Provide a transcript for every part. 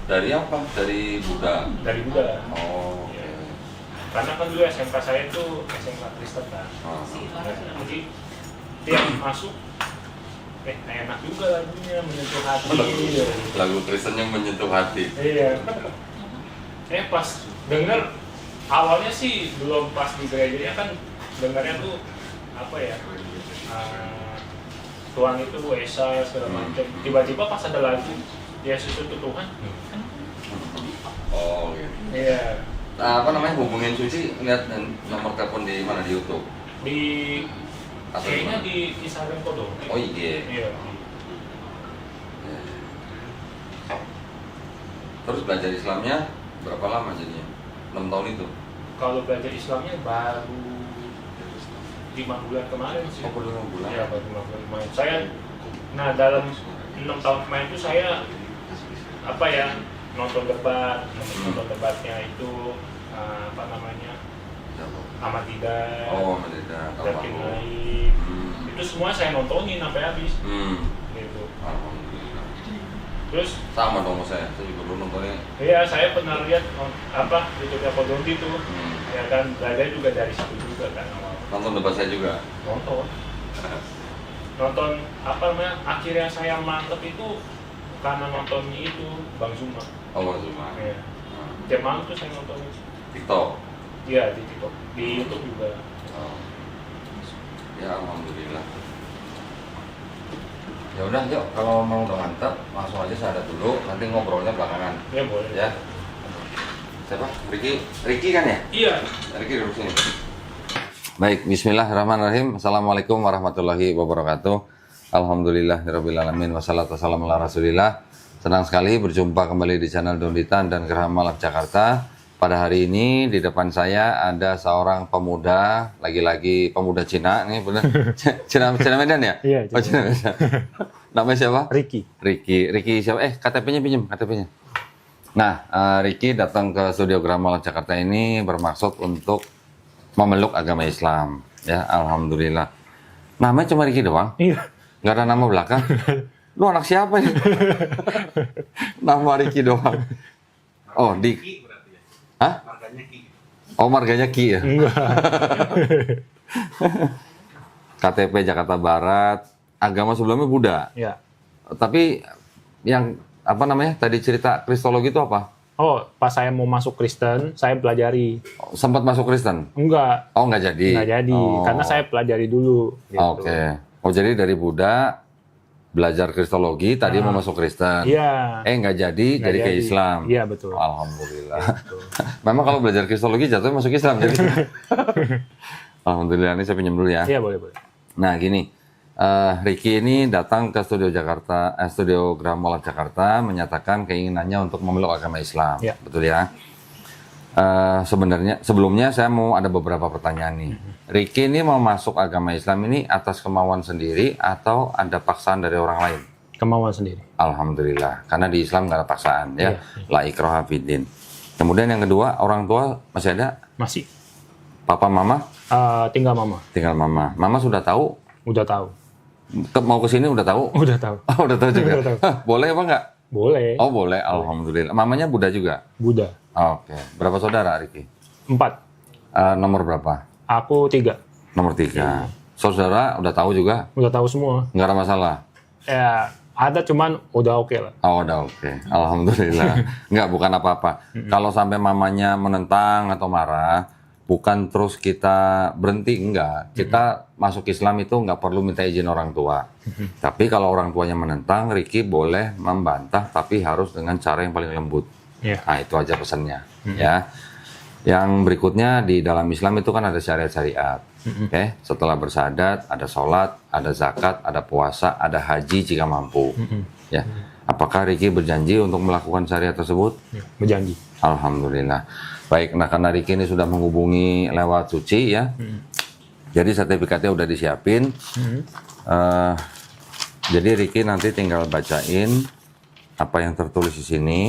Dari apa? Dari Buddha? Dari Buddha. Oh. Ya. Karena kan dulu SMK saya itu SMK Kristen kan. Oh. Jadi tiap masuk, enak juga lagunya, menyentuh hati. Lagu Kristen yang menyentuh hati. Iya. Pas denger, awalnya sih belum pas di gerejanya kan dengarnya tuh apa ya, Tuhan itu Esa segala macam. Tiba-tiba pas ada lagu Yesus itu Tuhan. Oh gitu. Iya. Nah, apa namanya, hubungin Suci, lihat nomor telepon di mana, di YouTube? Di Atau kayaknya di di Kisaran Kodo. Oh iya. Iya. Terus belajar Islamnya berapa lama jadinya? 6 tahun itu? Kalau belajar Islamnya baru 5 bulan kemarin sih. Oh, baru 5 bulan? Iya, baru 5 bulan kemarin. Saya, dalam 6 tahun kemarin itu saya apa ya, nonton debatnya itu apa namanya, Ahmad Didat, Oh, Ahmad Zakir Naik. Itu semua saya nontonin sampai habis. Gitu. Alhamdulillah. Terus Sama dong saya juga belum nontonnya. iya, saya pernah lihat YouTube-nya Kodonti tuh. Ya kan, belajar juga dari situ juga kan awal. Nonton debat saya juga? Nonton apa namanya, akhirnya saya mantep itu karena nontonnya itu Bang Zuma. Oh, Bang Zuma. Iya. Tiap malam tuh saya nonton TikTok? Iya, di TikTok, di YouTube juga. Oh. Ya, alhamdulillah. Ya udah, yuk, kalau mau udah mantap langsung aja saya ada dulu, nanti ngobrolnya belakangan. Ya boleh. Ya. Siapa? Ricky kan ya? Iya. Ricky duduk sini. Baik, bismillahirrahmanirrahim. Assalamualaikum warahmatullahi wabarakatuh. Alhamdulillahirabbil alamin, wassalatu wassalamu ala Rasulillah. Senang sekali berjumpa kembali di channel Donditan dan Gerham Malak Jakarta. Pada hari ini di depan saya ada seorang pemuda, lagi-lagi pemuda Cina, nih benar. Cina Medan ya? Iya, Oh, Cina Medan. Namanya siapa? Ricky siapa? KTP-nya pinjam, KTP-nya. Nah, Ricky datang ke studio Gerham Malak Jakarta ini bermaksud untuk memeluk agama Islam, ya, alhamdulillah. Namanya cuma Ricky doang? Iya. Nggak ada nama belakang? Lu anak siapa ini? Nama Ricky doang. Oh, di... Hah? Marganya Ki. Oh, marganya Ki ya? Enggak. KTP Jakarta Barat, agama sebelumnya Buddha. Iya. Tapi yang apa namanya? Tadi cerita Kristologi itu apa? Oh, pas saya mau masuk Kristen, saya pelajari. Sempat masuk Kristen? Enggak. Oh, nggak jadi? Nggak jadi, Oh. karena saya pelajari dulu. Gitu. Oke. Oh, jadi dari Buddha belajar Kristologi, tadi mau masuk Kristen. Iya. Nggak jadi, Nggak jadi ke jadi. Islam. Iya, betul. Alhamdulillah. Gitu. Memang kalau belajar Kristologi jatuhnya masuk Islam. Jadi. Alhamdulillah, ini saya pinjam dulu ya. Iya, boleh. Nah, gini. Ricky ini datang ke studio studio Gerham Malak Jakarta menyatakan keinginannya untuk memeluk agama Islam. Ya. Betul ya? Sebenarnya sebelumnya saya mau ada beberapa pertanyaan nih. Ricky ini mau masuk agama Islam ini atas kemauan sendiri atau ada paksaan dari orang lain? Kemauan sendiri. Alhamdulillah, karena di Islam nggak ada paksaan ya. La ikraha fiddin. Kemudian yang kedua, orang tua masih ada? Masih. Papa, mama? Tinggal mama. Tinggal mama. Mama sudah tahu? Udah tahu. Mau ke sini udah tahu? Udah tahu. Oh, udah tahu juga. Udah tahu. Hah, boleh apa enggak? Boleh. Oh, boleh. Alhamdulillah. Mamanya Buddha juga? Buddha. Oke. Berapa saudara, Ricky? 4. Nomor berapa? Aku 3. Nomor 3. Saudara udah tahu juga? Udah tahu semua. Nggak ada masalah? Ya, ada cuman udah oke lah. Oh, udah oke. Alhamdulillah. Nggak, bukan apa-apa. Kalau sampai mamanya menentang atau marah, bukan terus kita berhenti, enggak. Kita masuk Islam itu nggak perlu minta izin orang tua. Tapi kalau orang tuanya menentang, Ricky boleh membantah, tapi harus dengan cara yang paling lembut. Iya. Nah, itu aja pesannya. Ya. Yang berikutnya di dalam Islam itu kan ada syariat-syariat. Oke, setelah bersyahadat, ada sholat, ada zakat, ada puasa, ada haji jika mampu. Ya. Apakah Ricky berjanji untuk melakukan syariat tersebut? Ya, berjanji. Alhamdulillah. Baik, nah karena Ricky ini sudah menghubungi lewat Suci ya. Jadi sertifikatnya udah disiapin. Jadi Ricky nanti tinggal bacain apa yang tertulis di sini.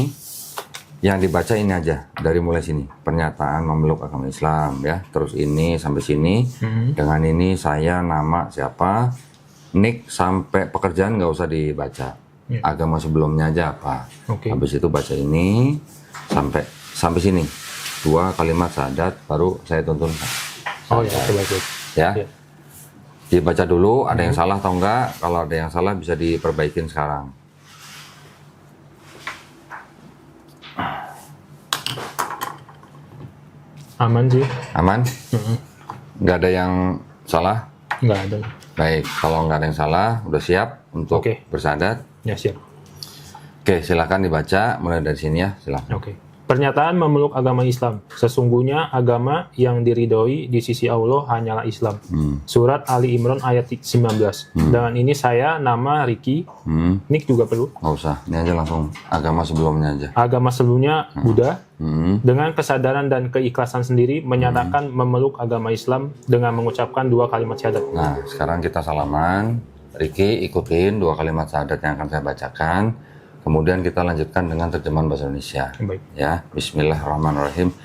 Yang dibaca ini aja, dari mulai sini. Pernyataan memeluk agama Islam ya. Terus ini sampai sini. Dengan ini saya, nama siapa, nick sampai pekerjaan nggak usah dibaca. agama sebelumnya aja apa. Oke. Habis itu baca ini sampai sini. 2 kalimat syahadat baru saya tuntun. Oh ya, coba. Ya. Ya. Dibaca dulu ada yang salah atau enggak. Kalau ada yang salah bisa diperbaikin sekarang. Aman sih. Aman? Nggak ada yang salah? Nggak ada. Baik, kalau nggak ada yang salah, udah siap untuk Oke. bersyahadat. Ya, siap. Oke, silakan dibaca mulai dari sini ya, silakan. Oke. Pernyataan memeluk agama Islam. Sesungguhnya agama yang diridhoi di sisi Allah hanyalah Islam. Surat Ali Imran ayat 19. Dengan ini saya nama Ricky. Nick juga perlu. Nggak usah, ini aja langsung agama sebelumnya aja. Agama sebelumnya Buddha. Dengan kesadaran dan keikhlasan sendiri menyatakan memeluk agama Islam dengan mengucapkan 2 kalimat syahadat. Nah, sekarang kita salaman. Ricky ikutin 2 kalimat syahadat yang akan saya bacakan. Kemudian kita lanjutkan dengan terjemahan bahasa Indonesia. Baik. Ya, Bismillahirrahmanirrahim.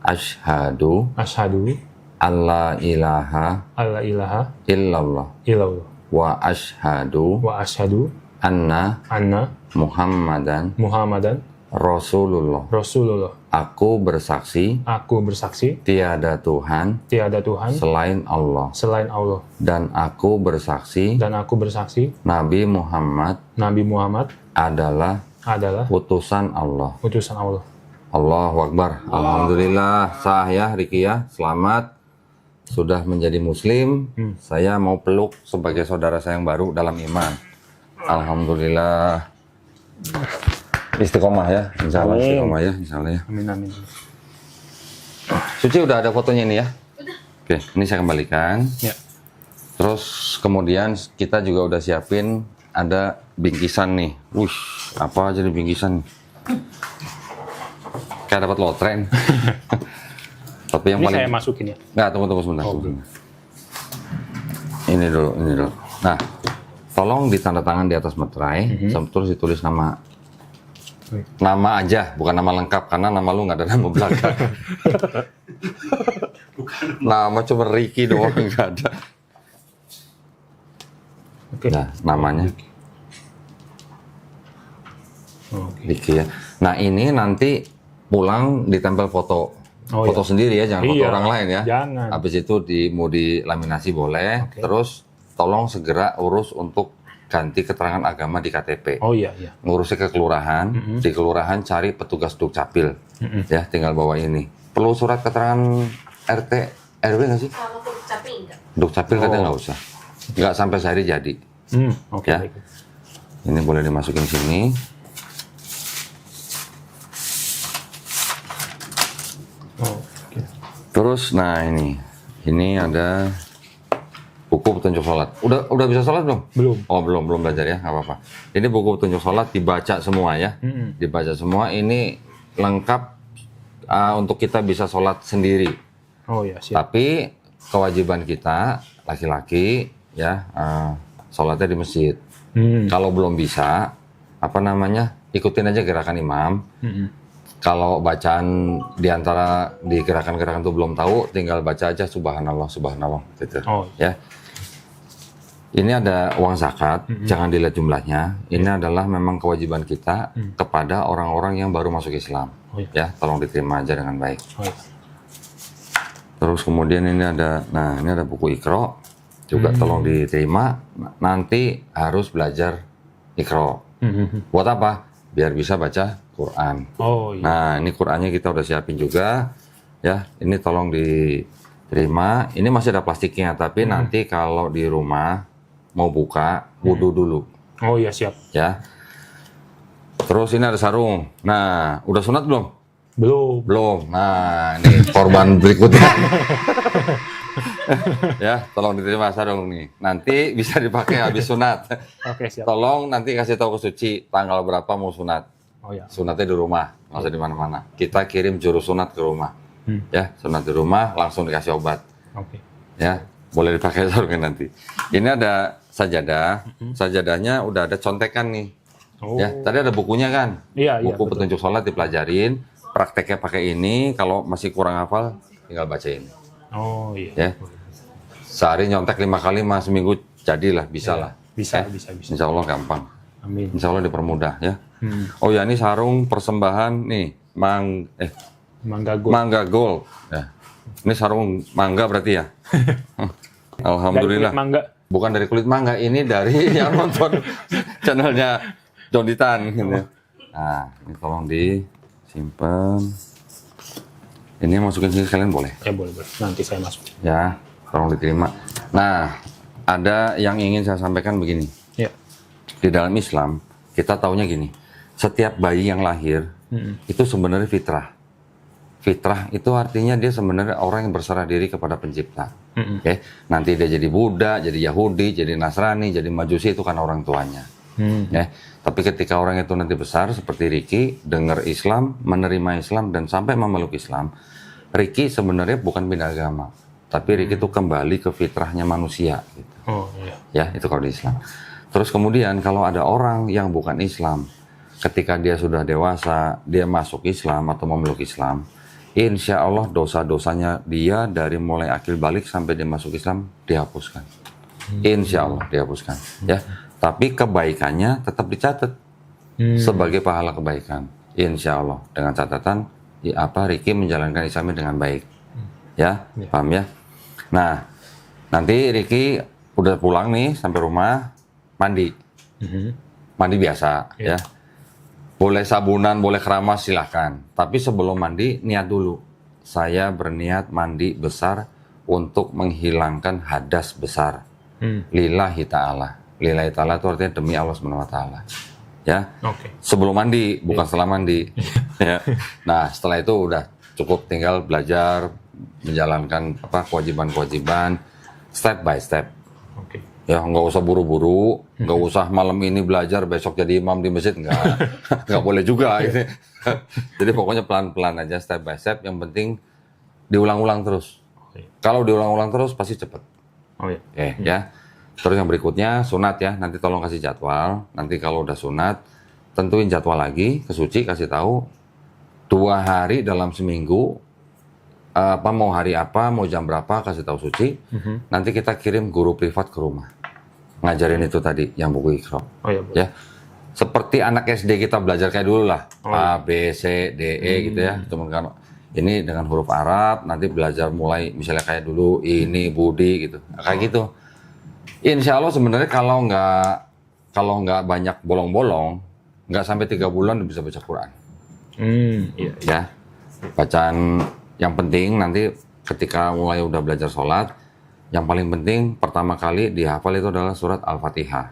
Asyhadu Asyhadu alla ilaha alla ilaha illallah illallah wa asyhadu wa asyhadu anna anna Muhammadan Muhammadan Rasulullah. Rasulullah. Aku bersaksi Aku bersaksi tiada Tuhan tiada Tuhan selain Allah, selain Allah, dan aku bersaksi dan aku bersaksi Nabi Muhammad Nabi Muhammad adalah adalah utusan Allah. utusan Allah. Allahu Akbar. Alhamdulillah sah ya Riki ya. Selamat sudah menjadi muslim. Saya mau peluk sebagai saudara saya yang baru dalam iman. Alhamdulillah. Istiqomah ya. Insya Allah istiqomah ya. Insya Allah ya. Amin amin. Suci udah ada fotonya ini ya? Oke, ini saya kembalikan. Ya. Terus kemudian kita juga udah siapin ada bingkisan nih. Wush, apa aja nih bingkisan? Kayak dapat lotren. Tapi yang Ini paling saya masukin ya. nggak, tunggu sebentar. Oh, tunggu. Ini dulu. Nah, tolong ditanda tangan di atas materai, terus ditulis nama. Nama aja, bukan nama lengkap karena nama lu nggak ada nama belakang. Nama cuma Ricky doang, nggak ada. Oke. Nah, namanya Oke. Ricky ya. Nah, ini nanti pulang ditempel foto. Oh, Foto iya. sendiri ya, jangan foto Iya, orang lain ya. jangan. Habis itu mau dilaminasi boleh. Oke. Terus tolong segera urus untuk ganti keterangan agama di KTP. Oh iya iya. Ngurusnya ke kelurahan, di kelurahan cari petugas Dukcapil. Ya, tinggal bawa ini. Perlu surat keterangan RT RW nggak sih? Kalau ke Dukcapil enggak? Dukcapil katanya nggak usah. Nggak sampai sehari jadi. Oke. Ya. Baik. Ini boleh dimasukin sini. Oh, oke. Terus, nah ini ada buku petunjuk sholat. Udah bisa sholat belum? Belum. Oh belum belajar ya, nggak apa-apa. Ini buku petunjuk sholat dibaca semua ya, dibaca semua. Ini lengkap untuk kita bisa sholat sendiri. Oh ya siap. Tapi kewajiban kita laki-laki ya sholatnya di masjid. Kalau belum bisa, ikutin aja gerakan imam. Kalau bacaan di gerakan-gerakan itu belum tahu, tinggal baca aja subhanallah gitu. Oh. Ya. Ini ada uang zakat, jangan dilihat jumlahnya. Ini adalah memang kewajiban kita kepada orang-orang yang baru masuk Islam. Oh, iya. Ya, tolong diterima aja dengan baik. Oh, iya. Terus kemudian ini ada buku Iqra, juga tolong diterima. Nanti harus belajar Iqra. Buat apa? Biar bisa baca Quran. Oh iya. Nah, ini Qurannya kita udah siapin juga. Ya, ini tolong diterima. Ini masih ada plastiknya, tapi nanti kalau di rumah mau buka, wudu dulu. Oh iya siap. Ya. Terus ini ada sarung. Nah, udah sunat belum? Belum. Belum. Nah, ini korban berikutnya. Ya, tolong diterima sarung nih. Nanti bisa dipakai habis sunat. Oke siap. Tolong nanti kasih tahu ke Suci tanggal berapa mau sunat. Oh ya. Sunatnya di rumah, nggak usah di mana-mana. Kita kirim juru sunat ke rumah. Ya, sunat di rumah langsung dikasih obat. Oke. Ya, boleh dipakai sarungnya nanti. Ini ada sajadah. Sajadahnya udah ada contekan nih. Oh. Ya, tadi ada bukunya kan? Iya, iya, Buku betul. petunjuk sholat dipelajarin. Prakteknya pakai ini. Kalau masih kurang hafal, tinggal bacain. Oh iya. Ya. Sehari nyontek 5 kali, seminggu jadilah, bisa lah. Bisa, Ya. bisa. Insya Allah gampang. Amin. Insya Allah dipermudah ya. Oh ya, ini sarung persembahan nih, Mangga Gold. Mangga Gold. Ya. Ini sarung mangga berarti ya. Alhamdulillah. Dari kulit mangga. Bukan dari kulit mangga, ini dari yang nonton channelnya John Ditan gitu. Nah, ini tolong disimpan. Ini masukin sini sekalian boleh? Ya boleh. Nanti saya masuk. Ya, tolong diterima. Nah, ada yang ingin saya sampaikan begini. Ya. Di dalam Islam, kita taunya gini. Setiap bayi yang lahir, itu sebenarnya fitrah. Fitrah itu artinya dia sebenarnya orang yang berserah diri kepada pencipta. Oke, nanti dia jadi Buddha, jadi Yahudi, jadi Nasrani, jadi Majusi, itu kan orang tuanya. Ya. Tapi ketika orang itu nanti besar seperti Ricky, dengar Islam, menerima Islam dan sampai memeluk Islam, Ricky sebenarnya bukan pindah agama, tapi Ricky itu kembali ke fitrahnya manusia. Gitu. Oh iya. Ya, itu kalau di Islam. Terus kemudian kalau ada orang yang bukan Islam, ketika dia sudah dewasa, dia masuk Islam atau memeluk Islam, insya Allah dosa-dosanya dia dari mulai akil balik sampai dia masuk Islam dihapuskan. Insya Allah dihapuskan. Ya, tapi kebaikannya tetap dicatat sebagai pahala kebaikan. Insya Allah dengan catatan Ricky menjalankan Islamnya dengan baik. Ya, paham ya? Nah, nanti Ricky udah pulang nih sampai rumah, mandi. Mandi biasa ya. Boleh sabunan, boleh keramas, silahkan. Tapi sebelum mandi, niat dulu. Saya berniat mandi besar untuk menghilangkan hadas besar. Lillahi ta'ala. Lillahi ta'ala itu artinya demi Allah SWT. Ya. Sebelum mandi, bukan setelah mandi. Ya. Nah, setelah itu udah cukup tinggal belajar, menjalankan kewajiban-kewajiban, step by step. Ya, nggak usah buru-buru, nggak usah malam ini belajar, besok jadi imam di masjid, nggak boleh juga. Gitu. Jadi pokoknya pelan-pelan aja, step by step. Yang penting diulang-ulang terus. Kalau diulang-ulang terus pasti cepet. Ya. Terus yang berikutnya sunat ya. Nanti tolong kasih jadwal. Nanti kalau udah sunat, tentuin jadwal lagi ke Suci, kasih tahu 2 hari dalam seminggu. Mau hari apa, mau jam berapa, kasih tahu Suci. Nanti kita kirim guru privat ke rumah. Ngajarin itu tadi, yang buku Iqra. Ya. Seperti anak SD kita belajar kayak dulu lah. A, B, C, D, E gitu ya. Cuman kan ini dengan huruf Arab, nanti belajar mulai misalnya kayak dulu, ini, Budi gitu. Kayak gitu. Insya Allah sebenarnya kalau nggak banyak bolong-bolong, nggak sampai 3 bulan udah bisa baca Quran. Ya. Bacaan yang penting nanti ketika mulai udah belajar sholat, yang paling penting pertama kali dihafal itu adalah surat Al-Fatihah.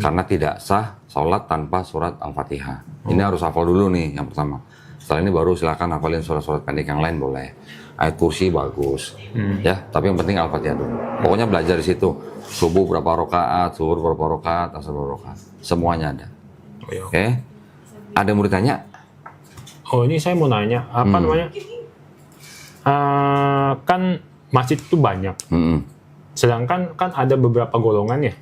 Karena tidak sah sholat tanpa surat Al-Fatihah. Ini harus hafal dulu nih yang pertama. Setelah ini baru silakan hafalin surat-surat pendek yang lain boleh. Ayat kursi bagus. Ya, tapi yang penting Al-Fatihah dulu. Pokoknya belajar di situ. Subuh berapa rakaat, zuhur berapa rakaat, asar berapa rakaat. Semuanya ada. Oke. Ada yang mau ditanya? Oh, ini saya mau nanya, apa namanya? Kan masjid itu banyak, sedangkan kan ada beberapa golongan ya.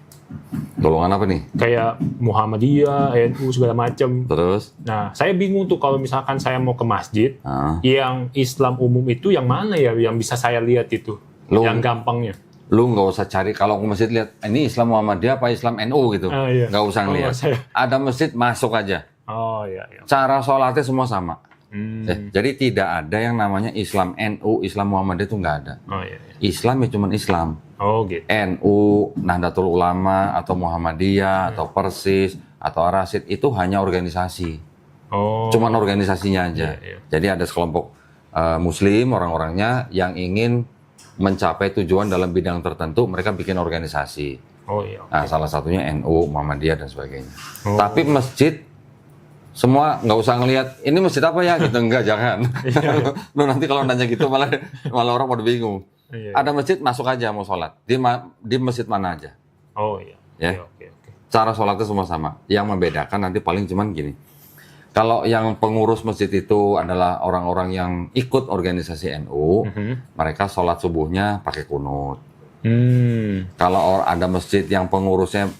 Golongan apa nih? Kayak Muhammadiyah, NU segala macam. Terus? Nah, saya bingung tuh kalau misalkan saya mau ke masjid, yang Islam umum itu yang mana ya, yang bisa saya lihat itu, yang gampangnya. Lu nggak usah cari, kalau ke masjid lihat ini Islam Muhammadiyah apa Islam NU gitu, nggak usah ngeliat. Ada masjid masuk aja. Cara sholatnya semua sama. Jadi tidak ada yang namanya Islam NU, Islam Muhammadiyah itu nggak ada. Islam ya cuma Islam. Gitu. NU, Nahdlatul Ulama, atau Muhammadiyah, atau Persis, atau Ar-Rasyid itu hanya organisasi. Cuman organisasinya aja. Jadi ada sekelompok Muslim orang-orangnya yang ingin mencapai tujuan dalam bidang tertentu, mereka bikin organisasi. Nah, salah satunya NU, Muhammadiyah dan sebagainya. Tapi masjid semua nggak usah ngelihat ini masjid apa ya gitu, enggak, jangan. Lu nanti kalau nanya gitu malah orang pada bingung. Ada masjid masuk aja mau sholat di masjid mana aja. Ya. Cara sholatnya semua sama. Yang membedakan nanti paling cuman gini. Kalau yang pengurus masjid itu adalah orang-orang yang ikut organisasi NU, mereka sholat subuhnya pakai kunut. Kalau ada masjid yang pengurusnya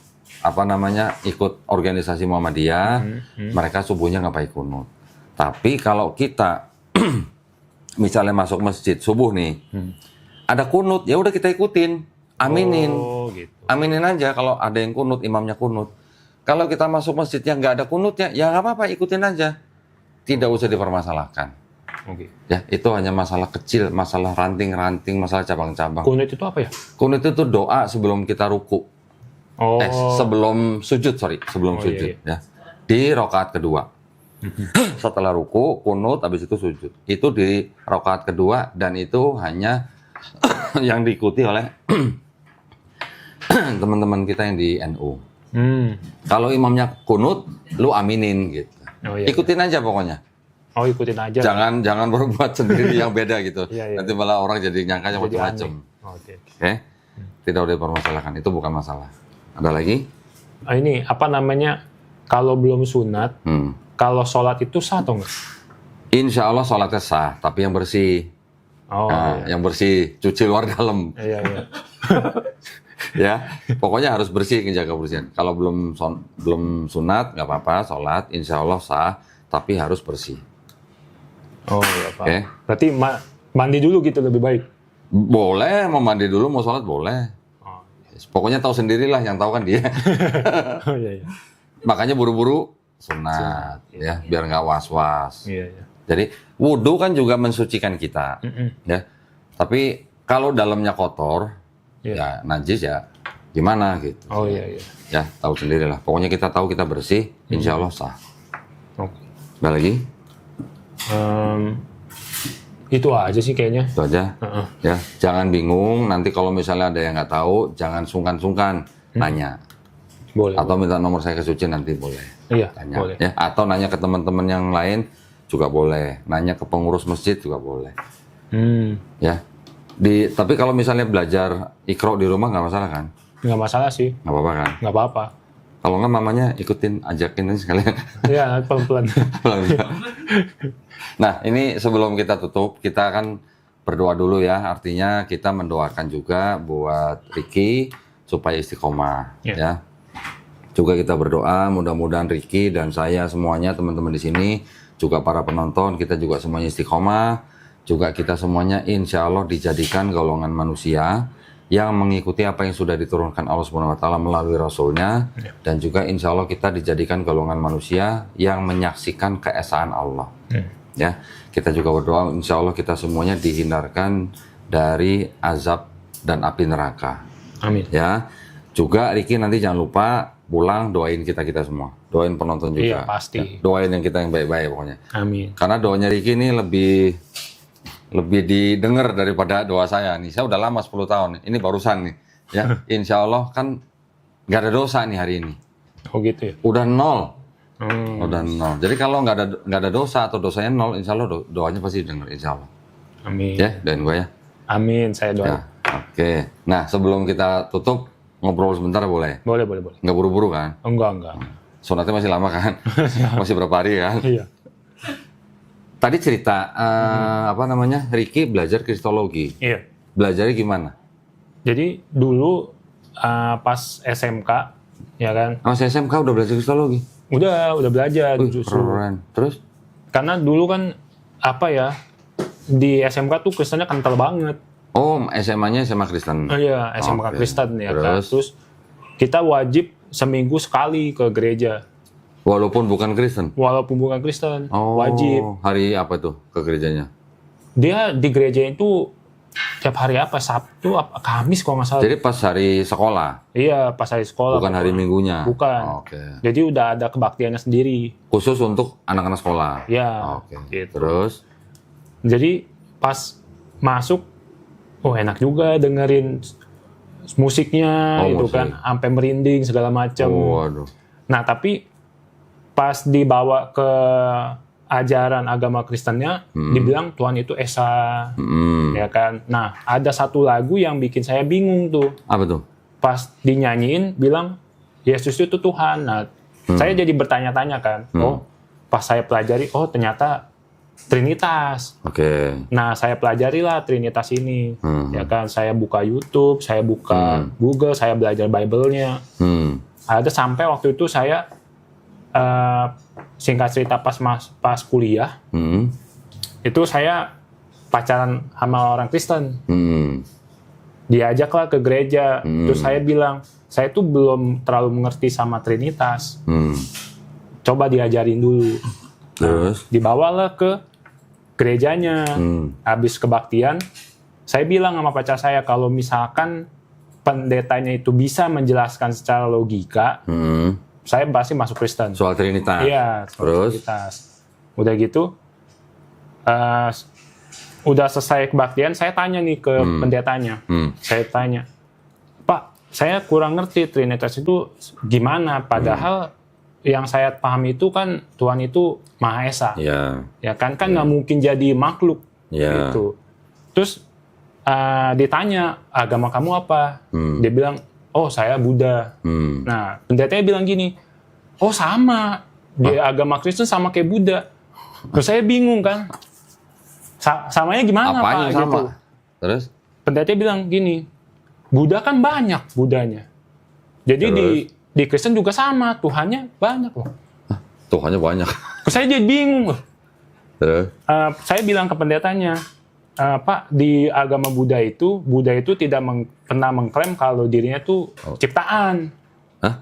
ikut organisasi Muhammadiyah, mereka subuhnya nggak pakai kunut. Tapi kalau kita misalnya masuk masjid subuh nih, ada kunut, ya udah kita ikutin, aminin, aminin aja kalau ada yang kunut, imamnya kunut. Kalau kita masuk masjid yang nggak ada kunutnya, ya nggak apa-apa, ikutin aja. Tidak usah dipermasalahkan. Oke. Ya, itu hanya masalah kecil, masalah ranting-ranting, masalah cabang-cabang. Kunut itu apa ya? Kunut itu doa sebelum kita ruku. Oh. Sebelum sujud, sebelum Oh, sujud. iya. Ya. Di rakaat kedua. Setelah ruku, kunut, habis itu sujud. Itu di rakaat kedua, dan itu hanya yang diikuti oleh teman-teman kita yang di NU. Kalau imamnya kunut, lu aminin gitu. Oh, iya, Ikutin aja pokoknya. Oh, ikutin aja. Jangan berbuat sendiri yang beda gitu. Iya, iya. Nanti malah orang jadi nyangkanya Jadi macam-macam. aneh. Oke. Oke? Tidak boleh dipermasalahkan. Itu bukan masalah. Ada lagi? Ini apa namanya? Kalau belum sunat, kalau sholat itu sah atau enggak? Insya Allah sholatnya sah, tapi yang bersih. Oh, Nah, iya. yang bersih, cuci luar dalam. Iya, iya. Ya, pokoknya harus bersih, jaga kebersihan. Kalau belum sunat, nggak apa-apa, sholat, insya Allah sah, tapi harus bersih. Oh, iya, Pak. Oke. Berarti mandi dulu gitu lebih baik. Boleh, mau mandi dulu, mau sholat boleh. Oh, Pokoknya tahu sendirilah, yang tahu kan dia. oh iya, iya. Makanya buru-buru sunat, ya, biar nggak was-was. Iya, iya. Jadi wudhu kan juga mensucikan kita, ya. Tapi kalau dalamnya kotor, ya najis ya, gimana gitu. Oh iya, iya. Ya tahu sendirilah. Pokoknya kita tahu kita bersih, insya Allah sah. Oke. Ada lagi? Itu aja sih kayaknya. Itu aja. Ya, jangan bingung. Nanti kalau misalnya ada yang nggak tahu, jangan sungkan-sungkan nanya. Boleh. Atau minta nomor saya ke Suci nanti boleh. Iya, Tanya. boleh. Ya, atau nanya ke teman-teman yang lain juga boleh. Nanya ke pengurus masjid juga boleh. Ya. Tapi kalau misalnya belajar Iqra di rumah nggak masalah kan? Nggak masalah sih. Nggak apa-apa kan? Nggak apa-apa. Kalau nggak mamanya ikutin, ajakin aja sekalian. Iya, pelan-pelan. Nah, ini sebelum kita tutup, kita akan berdoa dulu ya. Artinya kita mendoakan juga buat Ricky supaya istiqomah. Ya. Ya. Juga kita berdoa mudah-mudahan Ricky dan saya semuanya teman-teman di sini, juga para penonton, kita juga semuanya istiqomah. Juga kita semuanya insya Allah dijadikan golongan manusia yang mengikuti apa yang sudah diturunkan Allah Subhanahu Wa Taala melalui Rasulnya, dan juga insya Allah kita dijadikan golongan manusia yang menyaksikan keesaan Allah. Ya, kita juga berdoa insya Allah kita semuanya dihindarkan dari azab dan api neraka. Amin. Ya, juga Ricky nanti jangan lupa pulang doain kita semua, doain penonton juga. Iya, pasti. Ya, doain yang kita yang baik-baik pokoknya. Amin. Karena doanya Ricky ini lebih didengar daripada doa saya nih. Saya udah lama 10 tahun. Ini barusan nih. Ya, insya Allah kan nggak ada dosa nih hari ini. Oh gitu ya. Udah nol. Udah nol. Jadi kalau nggak ada dosa atau dosanya nol, insya Allah doanya pasti dengar, insya Allah. Amin. Ya, doain gue ya. Amin, saya doa. Ya, oke. Nah, sebelum kita tutup, ngobrol sebentar boleh? Boleh. Nggak buru-buru kan? Enggak. Sunatnya masih lama kan? Masih berapa hari kan? Iya. Tadi cerita, Ricky belajar kristologi. Iya. Belajarnya gimana? Jadi dulu pas SMK, ya kan? Masih SMK udah belajar kristologi? Udah belajar justru. Keren. Terus? Karena dulu kan di SMK tuh Kristennya kental banget. Oh, SMA-nya SMA Kristen? Iya, SMK Oke. Kristen ya kan. Terus? Terus kita wajib seminggu sekali ke gereja. Walaupun bukan Kristen? Walaupun bukan Kristen, Oh, wajib. hari apa tuh ke gerejanya? Dia di gereja itu tiap hari apa? Sabtu, apa Kamis kalau nggak salah. Jadi pas hari sekolah? Iya, pas hari sekolah. Bukan hari minggunya? Bukan. Oh, oke. Jadi udah ada kebaktiannya sendiri. Khusus untuk anak-anak sekolah? Iya. Oke. Gitu. Terus? Jadi pas masuk, enak juga dengerin musiknya, Oh, itu musik. kan, sampai merinding segala macam. Oh, waduh. Nah, tapi pas dibawa ke ajaran agama Kristennya, dibilang Tuhan itu Esa, ya kan. Nah, ada satu lagu yang bikin saya bingung tuh. Apa tuh? Pas dinyanyiin, bilang Yesus itu Tuhan. Nah, saya jadi bertanya-tanya kan. Oh, pas saya pelajari, ternyata Trinitas. Oke. Nah, saya pelajarilah Trinitas ini. Ya kan, saya buka YouTube, saya buka Google, saya belajar Bible-nya. Ada sampai waktu itu saya singkat cerita pas kuliah, itu saya pacaran sama orang Kristen. diajaklah ke gereja. Terus saya bilang, saya tuh belum terlalu mengerti sama Trinitas. Coba diajarin dulu. Terus? Dibawalah ke gerejanya. Habis kebaktian, saya bilang sama pacar saya, kalau misalkan pendetanya itu bisa menjelaskan secara logika, saya pasti masuk Kristen. Soal Trinitas. Iya, Terus? Trinitas. Udah gitu, udah selesai kebaktian, saya tanya nih ke pendetanya. Saya tanya, Pak, saya kurang ngerti Trinitas itu gimana, padahal yang saya pahami itu kan Tuhan itu Maha Esa. Iya. Ya kan nggak mungkin jadi makhluk. Iya. Gitu. Terus ditanya, agama kamu apa? Dia bilang, oh saya Buddha. Nah, pendetanya bilang gini, oh sama, di agama Kristen sama kayak Buddha. Terus saya bingung kan, samanya gimana Apanya Pak? sama? Gitu. Terus? Pendetanya bilang gini, Buddha kan banyak Buddhanya. Jadi di Kristen juga sama, Tuhannya banyak loh. Tuhannya banyak. Terus saya jadi bingung loh. Terus? Saya bilang ke pendetanya, Pak, di agama Buddha itu tidak pernah mengklaim kalau dirinya tuh ciptaan. Hah?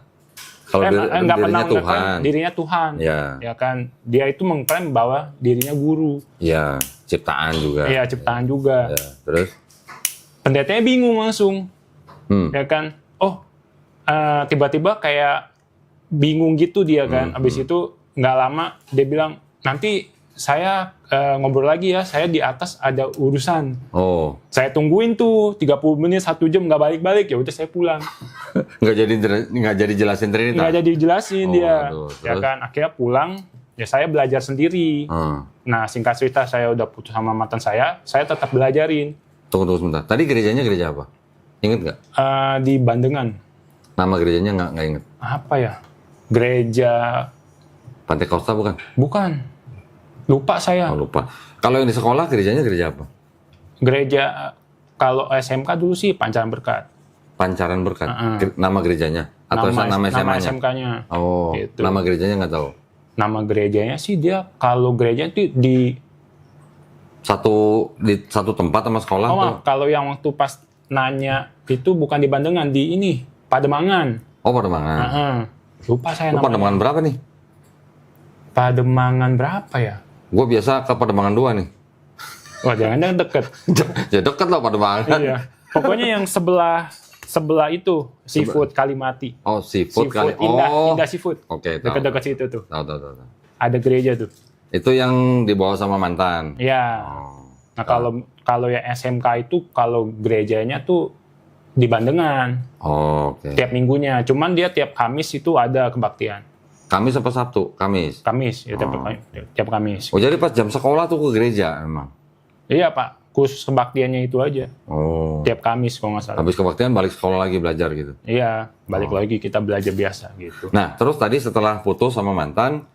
Kalau Nggak pernah dirinya Tuhan. mengklaim dirinya Tuhan. Ya kan, dia itu mengklaim bahwa dirinya guru. Ya, ciptaan juga. Iya, ciptaan juga. Ya. Terus? Pendetanya bingung langsung. Ya kan, tiba-tiba kayak bingung gitu dia kan. Habis itu nggak lama dia bilang, nanti saya ngobrol lagi ya, saya di atas ada urusan. Oh. Saya tungguin tuh 30 menit, 1 jam nggak balik-balik, ya udah saya pulang. nggak jadi jelasin Trinitas. Nggak jadi jelasin dia. Aduh, Ya terus? kan, akhirnya pulang, ya saya belajar sendiri. Nah, singkat cerita saya udah putus sama mantan saya tetap belajarin. Tunggu sebentar. Tadi gerejanya gereja apa? Ingat nggak? Di Bandengan. Nama gerejanya nggak inget. Apa ya? Gereja... Pantai Kosta bukan? Bukan. Lupa saya. Oh, lupa. Kalau yang di sekolah gerejanya gereja apa? Gereja, kalau SMK dulu sih Pancaran Berkat. Pancaran Berkat. Nama gerejanya? Atau nama SMA-nya? Nama SMK-nya. Oh, gitu. Nama gerejanya nggak tahu? Nama gerejanya sih dia, kalau gereja itu di satu tempat sama sekolah tuh? kalau yang waktu pas nanya itu bukan di Bandengan, di ini, Pademangan. Oh, Pademangan. Lupa saya Lu namanya. Pademangan berapa nih? Pademangan berapa ya? Gue biasa ke Pademangan 2 nih. Wah, jangan-jangan deket. Ya deket lah Pademangan. Iya. Pokoknya yang sebelah itu, Seafood Kalimati. Oh, seafood kali. Indah Seafood. Oke, tahu. Dekat-dekat situ tuh. Tahu. Ada gereja tuh. Itu yang dibawa sama mantan. Iya. Nah, kalau yang SMK itu, kalau gerejanya tuh di Bandengan. Oh, oke. Tiap minggunya. Cuman dia tiap Kamis itu ada kebaktian. Kamis apa Sabtu? Kamis. Ya tiap Kamis. Oh, jadi pas jam sekolah tuh ke gereja emang? Iya Pak, khusus kebaktiannya itu aja. Oh. Tiap Kamis kalau nggak salah. Habis kebaktian balik sekolah lagi belajar gitu? Iya, balik lagi kita belajar biasa gitu. Nah, terus tadi setelah putus sama mantan,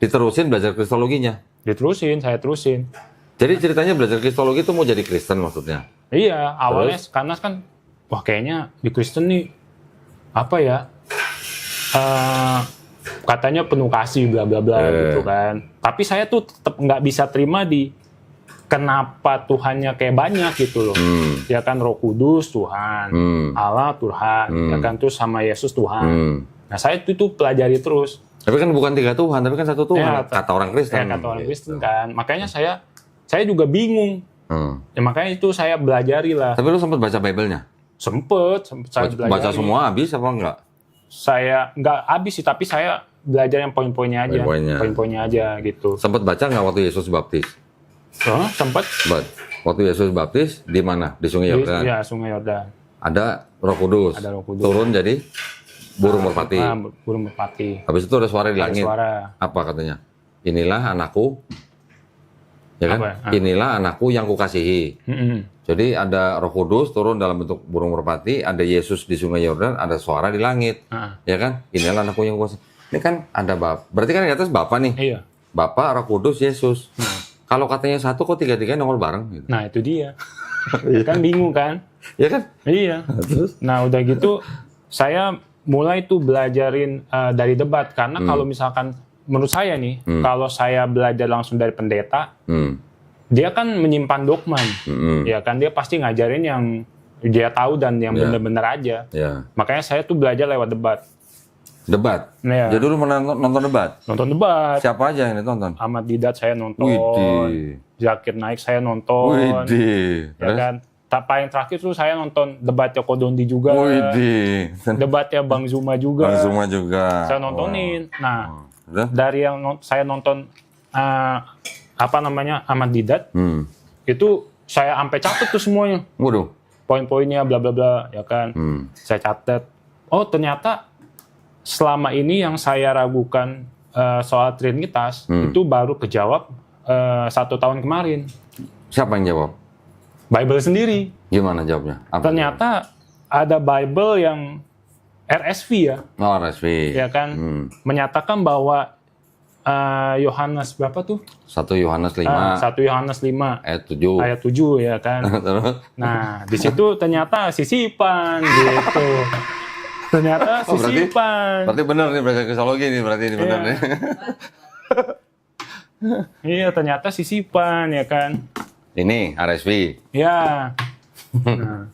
diterusin belajar kristologinya? Saya terusin. Jadi ceritanya belajar kristologi itu mau jadi Kristen maksudnya? Iya, awalnya karena kan, wah kayaknya di Kristen nih, apa ya, katanya penuh kasih bla bla bla gitu kan. Tapi saya tuh tetap nggak bisa terima kenapa Tuhannya kayak banyak gitu loh. Ya kan, Roh Kudus Tuhan, Allah Tuhan, ya kan, terus sama Yesus Tuhan. Nah, saya itu pelajari terus. Tapi kan bukan 3 Tuhan, tapi kan 1 Tuhan, Ya, kata orang Kristen. Kata orang Kristen kan. Makanya saya juga bingung. Ya, makanya itu saya belajari lah. Tapi lu sempat baca Bible-nya? Sempet saya belajari. Baca semua habis apa enggak? Saya nggak habis sih, tapi saya belajar yang poin-poinnya aja. Poin-poinnya aja gitu. Sempat baca nggak waktu Yesus baptis? Sempet. Waktu Yesus baptis di mana? Di Sungai Yordan? Iya, Sungai Yordan. Ada Roh Kudus. Ada Roh Kudus. Turun jadi burung merpati. Burung merpati. Habis itu ada suara di Ada langit. suara. Apa katanya? Inilah anakku. Ya kan? Apa? Inilah anakku yang kukasihi. Jadi ada Roh Kudus turun dalam bentuk burung merpati, ada Yesus di Sungai Yordan, ada suara di langit. Ya kan? Inilah anakku yang kukasihi. Ini kan ada berarti kan di atas Bapa nih. Iya. Bapa, Roh Kudus, Yesus. Kalau katanya satu, kok tiga-tiganya nongol bareng? Gitu. Nah, itu dia. Kan bingung kan? Ya kan? Iya. Terus? Nah, udah gitu saya mulai tuh belajarin dari debat. Karena kalau misalkan menurut saya nih, kalau saya belajar langsung dari pendeta, dia kan menyimpan dogma. Ya kan, dia pasti ngajarin yang dia tahu dan yang Ya. benar-benar aja. Ya. Makanya saya tuh belajar lewat debat. Debat. Ya. Jadi dulu nonton debat. Nonton debat. Siapa aja yang ditonton? Ahmad Didat saya nonton. Widih. Zakir Naik saya nonton. Widih. Ya Terus? kan? Paling terakhir tuh saya nonton debatnya Kodondi juga. Widih. Debatnya Bang Zuma juga. Bang Zuma juga. Saya nontonin. Nah, Terus? dari yang saya nonton Ahmad Didat, itu saya sampai catat tuh semuanya. Waduh. Poin-poinnya bla bla bla, ya kan. Saya catat. Oh, ternyata selama ini yang saya ragukan soal Trinitas itu baru kejawab 1 tahun kemarin. Siapa yang jawab? Bible sendiri. Gimana jawabnya? Apa Ternyata ada Bible yang RSV ya, jawabnya? Oh, RSV. ya kan, menyatakan bahwa Yohanes berapa tuh? 1 Yohanes 5 1 Yohanes 5 ayat 7. ayat 7 ya kan. Terus? Nah, di situ ternyata sisipan gitu. Ternyata Oh, sisipan. berarti benar nih belajar kristologi nih, berarti ini benar Iya. nih. Iya, ternyata sisipan ya kan. Ini RSV. Ya. Nah,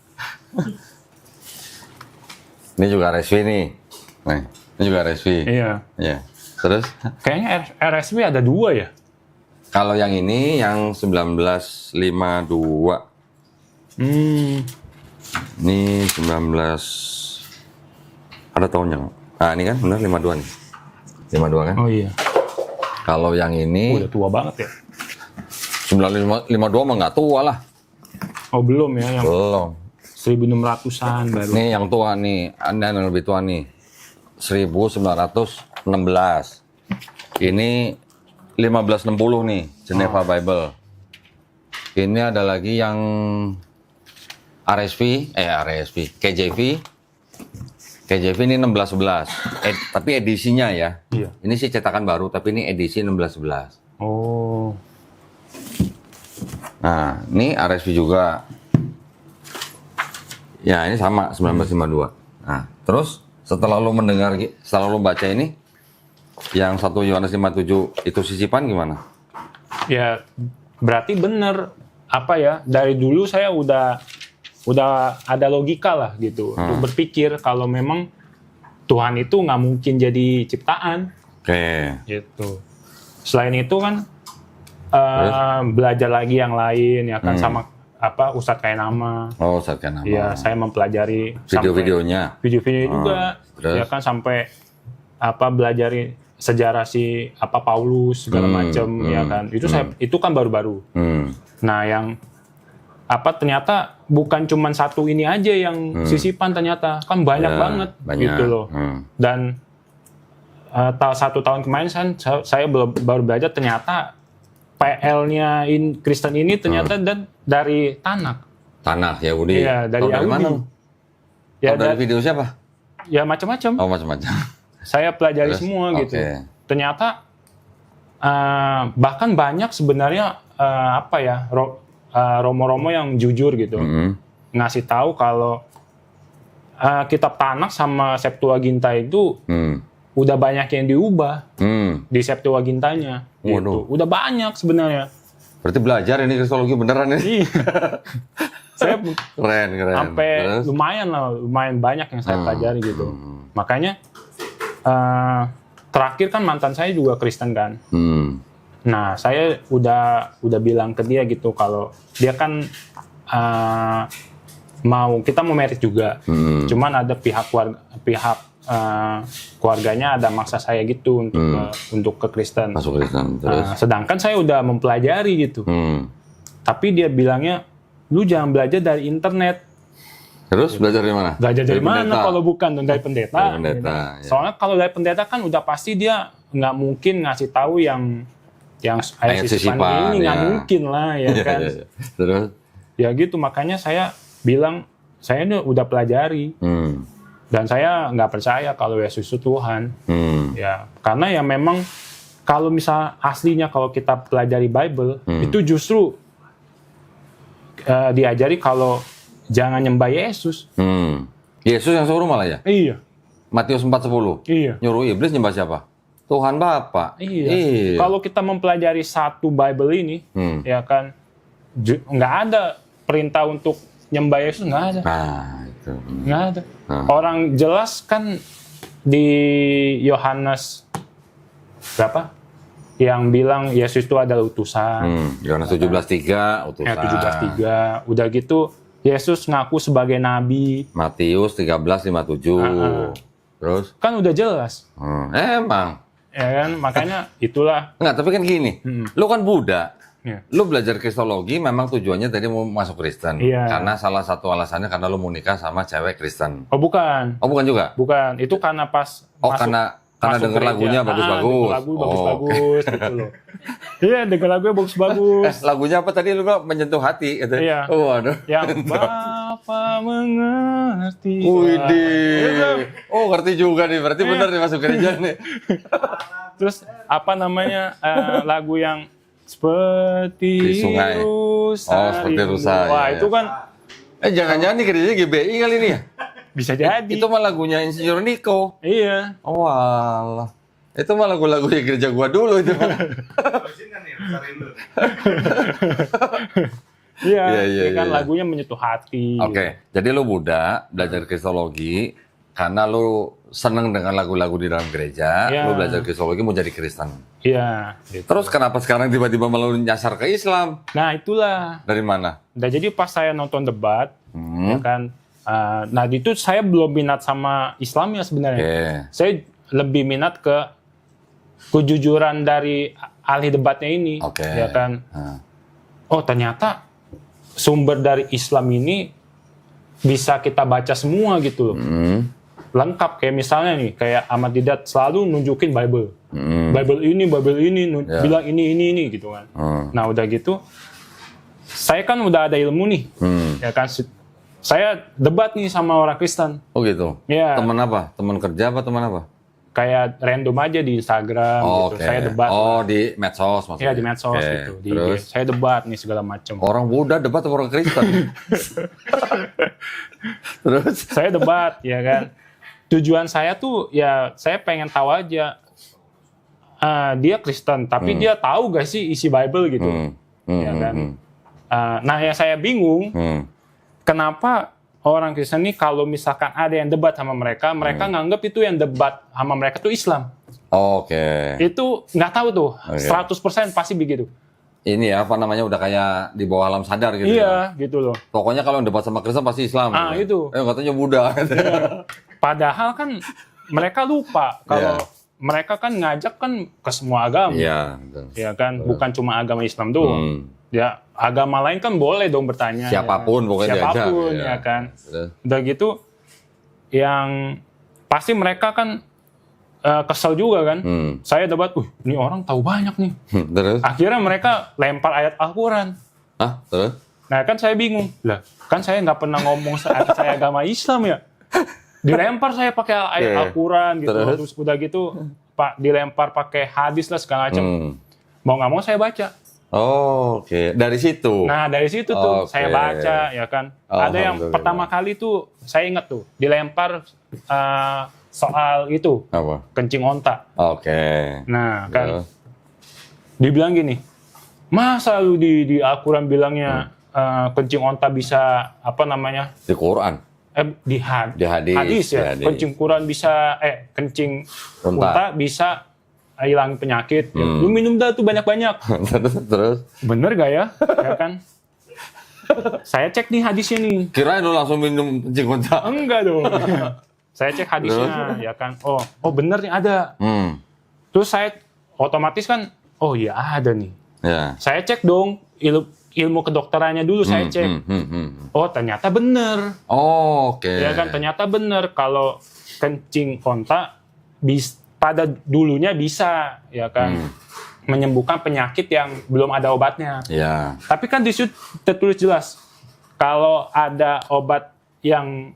Ini juga RSV nih. Nih, ini juga RSV. iya. Iya. Terus Kayaknya RSV ada 2 ya? kalau yang ini yang 1952. Ini 19 ada tahunnya. Nah, ini kan benar 52 nih. 52 kan? Oh iya. Kalau yang ini Udah tua banget ya. 1952 mah nggak tua lah. Oh, belum ya, yang Belum. 1600-an baru. Nih yang tua nih, Anda yang lebih tua nih. 1916. Ini 1560 nih, Geneva Bible. Ini ada lagi yang RSV, KJV. KJV ini 1611. Tapi edisinya ya. Iya. Ini sih cetakan baru, tapi ini edisi 1611. Oh. Nah, ini RSV juga. Ya, ini sama 1952. Nah, terus setelah lu baca ini yang 1 Yohanes 5:7 itu sisipan gimana? Ya, berarti bener apa ya? Dari dulu saya udah ada logika lah gitu untuk berpikir kalau memang Tuhan itu nggak mungkin jadi ciptaan. Oke. Gitu. Selain itu kan belajar lagi yang lain ya kan sama Ustadz Kainama. Oh, Satya Nama. Iya, saya mempelajari Video-videonya. video-video juga. terus? Ya kan sampai belajari sejarah si Paulus segala macam ya kan. Itu kan baru-baru. Nah, yang ternyata bukan cuman satu ini aja yang sisipan, ternyata kan banyak Ya, banget banyak. gitu loh. Dan 1 tahun kemarin saya baru belajar ternyata PL-nya Kristen ini ternyata dari Tanakh. Tanakh Yahudi. Iya, dari Tahu Yahudi. mana? Ya, Tahu dari video siapa? ya macam-macam. Oh, macam-macam. Saya pelajari Terus? semua gitu. Oke. Ternyata bahkan banyak sebenarnya romo-romo yang jujur gitu. Ngasih tahu kalau kitab Tanakh sama Septuaginta itu udah banyak yang diubah di Septuagintanya. Gitu. Waduh. Udah banyak sebenarnya. Berarti belajar ini kristologi beneran ini. Iya. Saya Keren. sampai Terus? lumayan banyak yang saya pelajari gitu. Makanya terakhir kan mantan saya juga Kristen kan. Nah, saya udah bilang ke dia gitu kalau dia kan kita mau merit juga. Cuman ada pihak keluarganya ada maksa saya gitu untuk ke Kristen. Masuk Kristen. Terus? Sedangkan saya udah mempelajari gitu. Tapi dia bilangnya, lu jangan belajar dari internet. Terus belajar dari mana? Belajar dari mana pendeta. kalau bukan dari pendeta? Dari pendeta, ya. Soalnya kalau dari pendeta kan udah pasti dia nggak mungkin ngasih tahu yang ayat sisipan ini nggak mungkin lah ya kan. Ya. Terus? Ya gitu, makanya saya bilang saya ini udah pelajari dan saya nggak percaya kalau Yesus itu Tuhan. Ya karena ya memang kalau misal aslinya kalau kita pelajari Bible itu justru diajari kalau jangan nyembah Yesus. Yesus yang suruh malah ya? Iya. Matius 4:10. Iya. Nyuruh iblis nyembah siapa? Tuhan Bapa. Iya. Kalau kita mempelajari satu Bible ini, ya kan, nggak ada perintah untuk nyembah Yesus nggak ada. Nah, itu. Nggak ada. Nah. Orang jelas kan di Yohanes berapa? Yang bilang Yesus itu adalah utusan. Yohanes 17:3 utusan. Ya 17:3. Udah gitu Yesus ngaku sebagai nabi. Matius 13:57. Terus? Kan udah jelas. Emang. Ya kan, makanya itulah. Enggak, tapi kan gini. Lu kan Buddha. Ya. Lu belajar Kristologi memang tujuannya tadi mau masuk Kristen. Iya. Karena salah satu alasannya karena lu mau nikah sama cewek Kristen. Oh bukan. Oh, bukan juga? Bukan. Itu karena pas Oh, masuk, karena denger gereja. lagunya bagus-bagus. Denger lagu bagus-bagus gitu loh. Iya, denger lagunya bagus-bagus. Lagunya apa tadi lu bilang menyentuh hati gitu. Iya. Oh, aduh. Yang Bapa mengerti. Widih. Oh, ngerti juga nih. Berarti bener nih masuk gereja nih. Terus apa namanya lagu yang seperti Di sungai. rusa. Oh, seperti rusa, Wah, ya, itu kan Jangan-jangan nih gerejanya GBI kali ini ya? bisa jadi. Itu mah lagunya Insinyur Niko. Iya. Oh, alah. Itu mah lagu-lagu yang gereja gua dulu itu. Iya, Iya, ini kan iya. lagunya menyentuh hati. Oke, jadi lu Buddha, belajar Kristologi, karena lu seneng dengan lagu-lagu di dalam gereja, Iya. lu belajar Kristologi mau jadi Kristen. Iya. Gitu. Terus kenapa sekarang tiba-tiba malah lu nyasar ke Islam? Nah itulah. Dari mana? Nah jadi pas saya nonton debat, ya kan, nah itu saya belum minat sama Islam ya sebenarnya. Oke. Saya lebih minat ke kejujuran dari ahli debatnya ini, Oke. ya kan. Nah. Oh ternyata sumber dari Islam ini bisa kita baca semua gitu loh. Lengkap kayak misalnya nih, kayak Ahmad Didat selalu nunjukin Bible. Bible ini, Ya. bilang ini gitu kan. Nah udah gitu, saya kan udah ada ilmu nih, ya kan. Saya debat nih sama orang Kristen. Oh gitu? Iya. Teman apa? Teman kerja apa teman apa? Kayak random aja di Instagram Oh, gitu. oke. Saya debat. Oh, di medsos maksudnya? Ya di medsos Oke. gitu. Di Terus? saya debat nih segala macam. Orang Buddha debat sama orang Kristen. Terus? Saya debat, ya kan. Tujuan saya tuh ya saya pengen tahu aja dia Kristen, tapi dia tahu gak sih isi Bible gitu, ya kan. Nah yang saya bingung, kenapa orang Kristen ini kalau misalkan ada yang debat sama mereka, mereka nganggap itu yang debat sama mereka tuh Islam. Oke. Itu nggak tahu tuh, Oke. 100% pasti begitu. Ini ya, apa namanya, udah kayak di bawah alam sadar gitu ya. Iya, gitu loh. Pokoknya kalau yang debat sama Kristen pasti Islam. Itu. Katanya Buddha. Padahal kan mereka lupa kalau mereka kan ngajak kan ke semua agama. Iya. Betul. Ya kan, bukan cuma agama Islam doang. Ya, agama lain kan boleh dong bertanya. Siapapun ya. pokoknya Siapapun, diajak, ya kan. Terus? Udah gitu, yang pasti mereka kan kesel juga kan. Saya debat, ini orang tahu banyak nih. Terus? Akhirnya mereka lempar ayat Al-Quran. Hah? Terus? Nah kan saya bingung, lah kan saya nggak pernah ngomong saya agama Islam ya. Dilempar saya pakai ayat Al-Quran gitu. Terus udah gitu, Pak dilempar pakai hadis lah segala macam. Mau nggak mau saya baca. Oh, oke. Dari situ? Nah dari situ tuh Oke. saya baca ya kan. Ada yang Alhamdulillah. pertama kali tuh saya ingat tuh dilempar soal itu Apa? kencing onta. Oke. Nah kan Terus? dibilang gini, masa lu di Al-Quran bilangnya kencing onta bisa apa namanya? Di Quran? Di hadis ya. Di hadis. Kencing Quran bisa kencing unta bisa hilangin penyakit. Ya, lu minum dah tuh banyak-banyak. Terus? Bener gak ya? Ya kan? Saya cek nih hadisnya nih. Kirain lu langsung minum kencing unta. Enggak dong. Saya cek hadisnya, ya kan. Oh bener nih ada. Terus saya otomatis kan, oh iya ada nih. Ya. Saya cek dong ilmu kedokterannya dulu saya cek. Oh ternyata bener. Oh, oke. Ya kan ternyata bener kalau kencing onta pada dulunya bisa ya kan menyembuhkan penyakit yang belum ada obatnya. Ya. Tapi kan di situ tertulis jelas kalau ada obat yang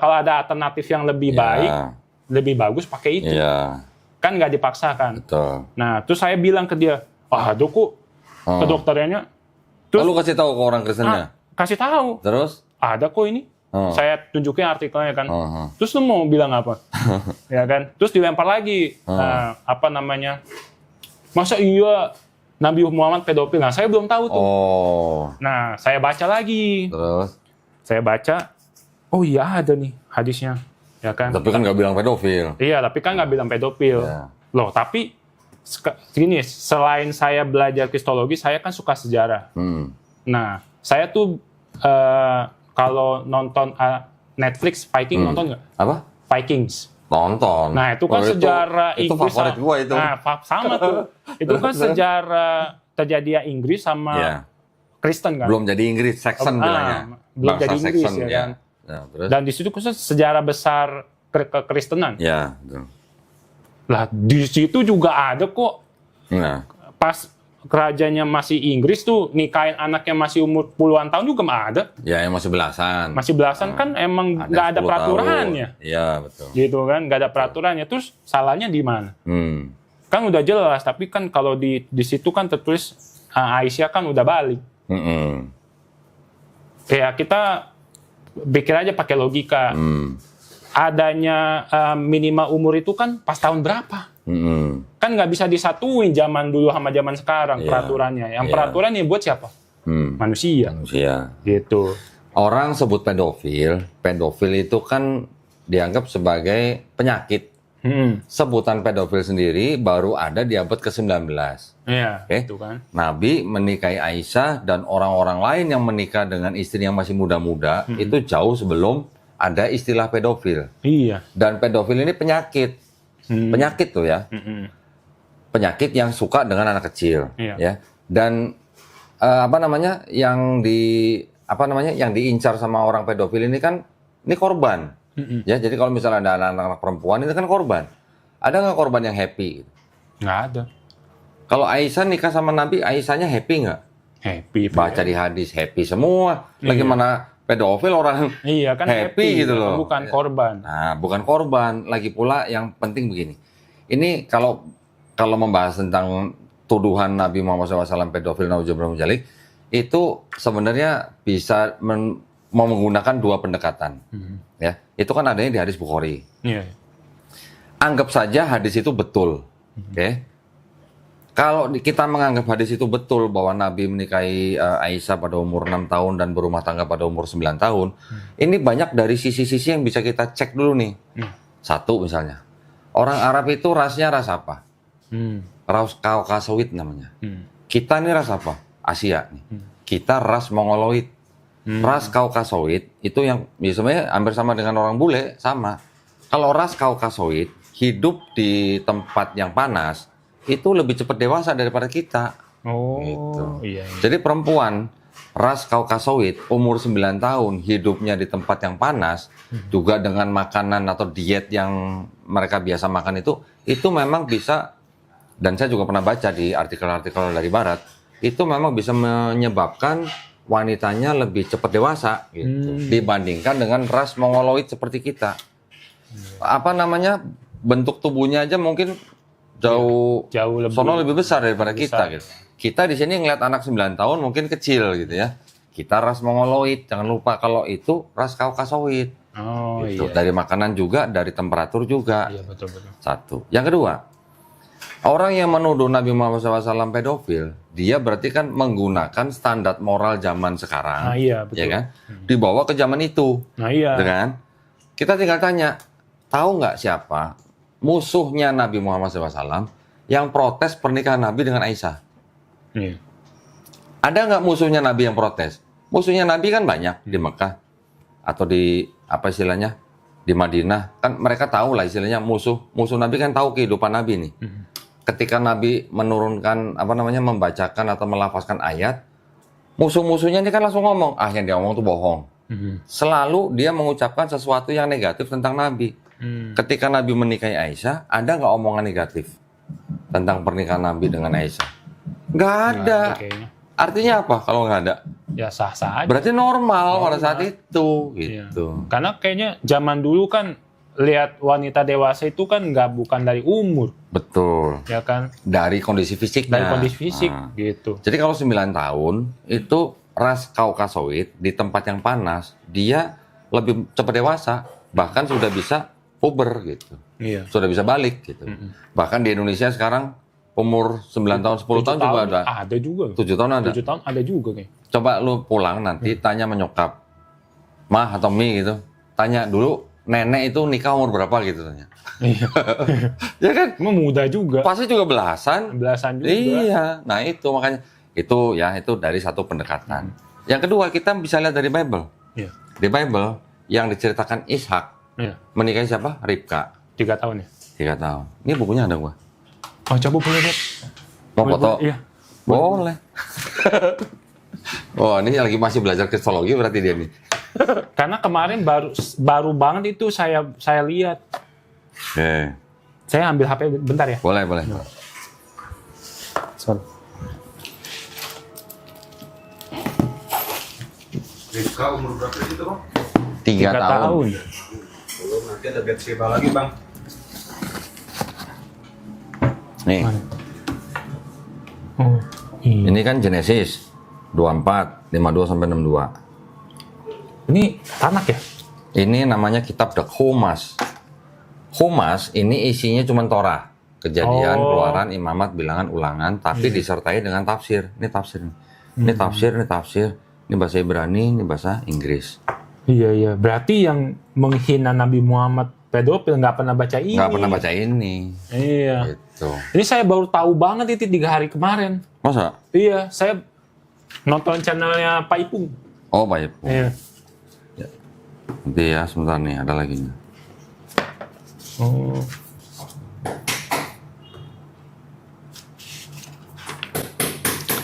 kalau ada alternatif yang lebih baik, lebih bagus pakai itu. Iya. Kan nggak dipaksakan. Betul. Nah, terus saya bilang ke dia, aduh kok ke dokternya. Terus Lalu kasih tahu ke orang Kristennya. kasih tahu. Terus? Ada kok ini. Saya tunjukin artikelnya kan. Terus lu mau bilang apa? Ya kan? Terus dilempar lagi apa namanya? Masa iya Nabi Muhammad pedofil? Nah, saya belum tahu tuh. Oh. Nah, saya baca lagi. Terus? Saya baca, oh iya ada nih hadisnya, ya kan? Tapi kan nggak bilang pedofil. Iya, tapi kan nggak bilang pedofil. Ya. Loh, tapi gini, selain saya belajar kristologi, saya kan suka sejarah. Nah, saya tuh kalau nonton Netflix Viking nonton nggak? Apa? Vikings. Nonton. Nah, itu kan sejarah itu Inggris. favorit gua itu. Nah, sama tuh. Itu kan sejarah terjadinya Inggris sama Ya. Kristen kan. Belum jadi Inggris, Saxon bilangnya. Belum Bangsa jadi Inggris Saxon, ya kan. Ya, terus? Dan di situ khusus sejarah besar kekristenan. Ya, betul. Lah di situ juga ada kok. Nah, Pas kerajaannya masih Inggris tuh nikahin anaknya masih umur puluhan tahun juga mah ada. ya yang masih belasan. Masih belasan kan emang nggak ada 10 peraturannya. tahun. Iya, betul. Gitu kan, nggak ada peraturannya. Terus salahnya di mana? Kan udah jelas, tapi kan kalau di situ kan tertulis Aisyah kan udah balik. Ya kita pikir aja pakai logika. Adanya minimal umur itu kan pas tahun berapa? Kan nggak bisa disatuin zaman dulu sama zaman sekarang peraturannya. Yang peraturan ini buat siapa? Manusia. Manusia. Gitu. Orang sebut pedofil, pedofil itu kan dianggap sebagai penyakit. Sebutan pedofil sendiri baru ada di abad ke-19. Iya, Oke. itu kan. Nabi menikahi Aisyah dan orang-orang lain yang menikah dengan istri yang masih muda-muda itu jauh sebelum ada istilah pedofil. Iya. Dan pedofil ini penyakit. Penyakit tuh ya. Penyakit yang suka dengan anak kecil, Iya. ya. Dan yang diincar sama orang pedofil ini kan ini korban. Ya, jadi kalau misalnya ada anak-anak perempuan itu kan korban. Ada nggak korban yang happy? Nggak ada. Kalau Aisyah nikah sama Nabi, Aisyahnya happy nggak? Happy. Baca di hadis happy semua. Lagi mana pedofil orang Iya kan happy gitu loh. Bukan korban. Nah, bukan korban. Lagi pula yang penting begini. Ini kalau membahas tentang tuduhan Nabi Muhammad SAW pedofil nauzubillah min dzalik, itu sebenarnya bisa mau menggunakan dua pendekatan. Ya, itu kan adanya di hadis Bukhari. Iya. Anggap saja hadis itu betul. Oke. Kalau kita menganggap hadis itu betul bahwa Nabi menikahi Aisyah pada umur 6 tahun dan berumah tangga pada umur 9 tahun, ini banyak dari sisi-sisi yang bisa kita cek dulu nih. Satu misalnya, orang Arab itu rasnya ras apa? Ras Kaukasoid namanya. Kita nih ras apa? Asia nih. Kita ras Mongoloid. Ras Kaukasoid itu yang sebenarnya hampir sama dengan orang bule, sama. Kalau ras Kaukasoid hidup di tempat yang panas, itu lebih cepat dewasa daripada kita. Oh, Gitu. iya. Jadi perempuan ras Kaukasoid umur 9 tahun hidupnya di tempat yang panas, juga dengan makanan atau diet yang mereka biasa makan itu memang bisa, dan saya juga pernah baca di artikel-artikel dari barat, itu memang bisa menyebabkan wanitanya lebih cepat dewasa gitu dibandingkan dengan ras Mongoloid seperti kita. Bentuk tubuhnya aja mungkin jauh lebih besar daripada kita gitu. Kita di sini ngeliat anak 9 tahun mungkin kecil gitu ya. Kita ras Mongoloid, jangan lupa kalau itu ras Kaukasoid. Oh, Gitu. iya. Dari makanan juga, dari temperatur juga. Iya, betul. Satu. Yang kedua, orang yang menuduh Nabi Muhammad SAW pedofil, dia berarti kan menggunakan standar moral zaman sekarang. Nah, iya, betul. Ya kan? Dibawa ke zaman itu. Nah, iya. Ya kan? Kita tinggal tanya, tahu nggak siapa musuhnya Nabi Muhammad SAW yang protes pernikahan Nabi dengan Aisyah? Iya. Ada nggak musuhnya Nabi yang protes? Musuhnya Nabi kan banyak di Mekah atau di apa istilahnya di Madinah. Kan mereka tahu lah istilahnya musuh Nabi kan tahu kehidupan Nabi nih. Ketika Nabi menurunkan membacakan atau melafazkan ayat, musuh-musuhnya ini kan langsung ngomong, yang dia ngomong itu bohong. Selalu dia mengucapkan sesuatu yang negatif tentang Nabi. Ketika Nabi menikahi Aisyah, ada nggak omongan negatif tentang pernikahan Nabi dengan Aisyah? Nggak ada. Artinya apa kalau nggak ada? Ya sah-sah aja. Berarti normal pada saat itu, gitu. Iya. Karena kayaknya zaman dulu kan lihat wanita dewasa itu kan bukan dari umur. Betul. Ya kan? Dari kondisi fisiknya. Dari kondisi fisik, gitu. Jadi kalau 9 tahun, itu ras Kaukasoid di tempat yang panas, dia lebih cepat dewasa. Bahkan sudah bisa puber, gitu. Iya. Sudah bisa balik, gitu. Bahkan di Indonesia sekarang, umur 9 tahun, 10 tahun juga ada. Ada juga. 7 tahun ada. 7 tahun ada juga kayak. Coba lu pulang nanti tanya menyokap. mah atau mi gitu. Tanya dulu nenek itu nikah umur berapa gitu tanya. Iya. Ya kan? Emang muda juga. Pasti juga belasan. Belasan juga. Iya. Nah itu makanya itu dari satu pendekatan. Yang kedua kita bisa lihat dari Bible. Iya. Di Bible yang diceritakan Ishak Iya. menikahi siapa? Ribka. 3 tahun ya. 3 tahun. Ini bukunya ada gua. Oh, coba boleh lihat. Mau foto? Iya. Boleh. Oh, ini lagi masih belajar kristologi berarti dia nih. Karena kemarin baru banget itu saya lihat. Oke. Saya ambil HP bentar ya. Boleh, boleh. Sorry. Rifka umur berapa itu bang? 3 tahun. Belum, nanti ada Bathsheba lagi bang. Nih, Mana? Oh, iya. ini kan Genesis 24, 52 sampai 62. Ini Tanak ya? Ini namanya kitab The Humas. Humas ini isinya cuma Torah, Kejadian, Oh. Keluaran, Imamat, Bilangan, Ulangan, tapi disertai dengan tafsir. Ini tafsir. Ini tafsir, ini tafsir. Ini bahasa Ibrani, ini bahasa Inggris. Iya. Berarti yang menghina Nabi Muhammad pedofil nggak pernah baca ini. Nggak pernah baca ini. Iya. Gitu. Ini saya baru tahu banget itu 3 hari kemarin. Masa? Iya, saya nonton channelnya Pak Ipung. Oh, baik. Iya. Nanti ya, sebentar nih, ada lagi nih. Oh.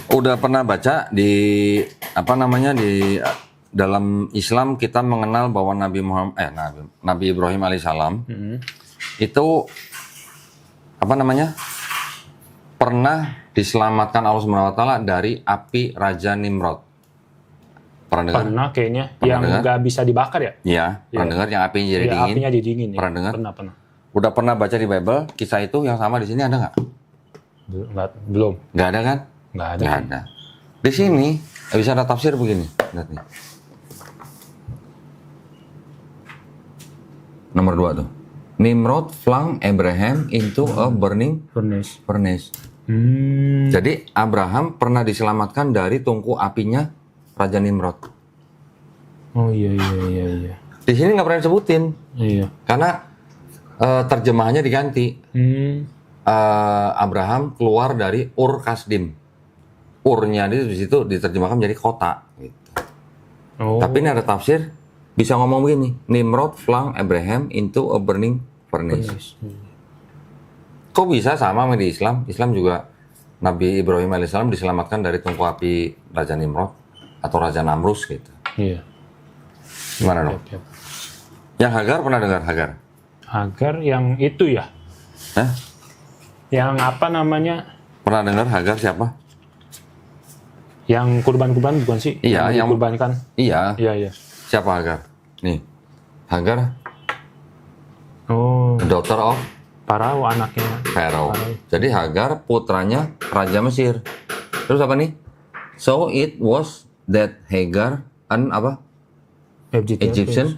Udah pernah baca di apa namanya di dalam Islam kita mengenal bahwa Nabi Ibrahim alaihissalam itu apa namanya pernah diselamatkan Allah Subhanahu wa taala dari api Raja Nimrod. Pernah dengar? Pernah kayaknya Pernah yang dengar? nggak bisa dibakar ya? Iya, pernah Iya. dengar yang apinya jadi Iya, dingin. apinya jadi dingin ya. Pernah dengar? Pernah. Udah pernah baca di Bible kisah itu yang sama di sini ada nggak? Belum. Nggak ada kan? Nggak ada. Nggak ada. Di sini bisa ada tafsir begini. Lihat nih. Nomor 2 tuh. Nimrod flung Abraham into a burning Furnace. furnace. Hmm. Jadi Abraham pernah diselamatkan dari tungku apinya Raja Nimrod. Oh iya. Di sini nggak pernah disebutin Iya. karena terjemahannya diganti. Abraham keluar dari Ur Kasdim. Urnya di situ diterjemahkan menjadi kota. Gitu. Oh. Tapi ini ada tafsir bisa ngomong begini. Nimrod flung Abraham into a burning furnace. Furnace. Kok bisa sama di Islam? Islam juga Nabi Ibrahim alaihissalam diselamatkan dari tungku api Raja Nimrod atau Raja Namrus gitu. Iya. Gimana dong? Oke. Yang Hagar pernah dengar Hagar? Hagar yang itu ya? Hah? Yang apa namanya? Pernah dengar Hagar siapa? Yang kurban-kurban bukan sih? Iya, yang- dikurbankan. Iya. Iya. Siapa Hagar? Nih. Hagar, Oh, daughter of Parao anaknya. Pharaoh. Jadi Hagar putranya Raja Mesir. Terus apa nih? So it was that Hagar an apa? Egyptian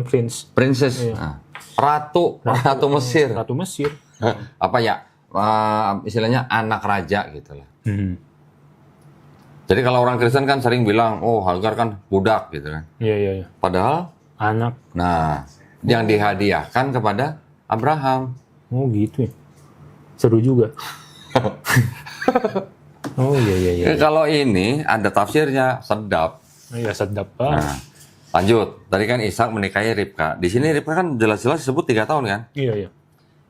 Prince. princess. Iya. Nah, ratu Mesir. Ratu Mesir. Apa ya? Istilahnya anak raja gitu lah. Hmm. Jadi kalau orang Kristen kan sering bilang, oh Hagar kan budak gitu kan. Iya. Padahal, Anak. nah yang dihadiahkan kepada Abraham. Oh gitu ya. Seru juga. Oh iya. Kalau ini ada tafsirnya, sedap. Iya sedap Nah, banget. lanjut. Tadi kan Ishak menikahi Ribka. Di sini Ribka kan jelas-jelas disebut 3 tahun kan. Iya.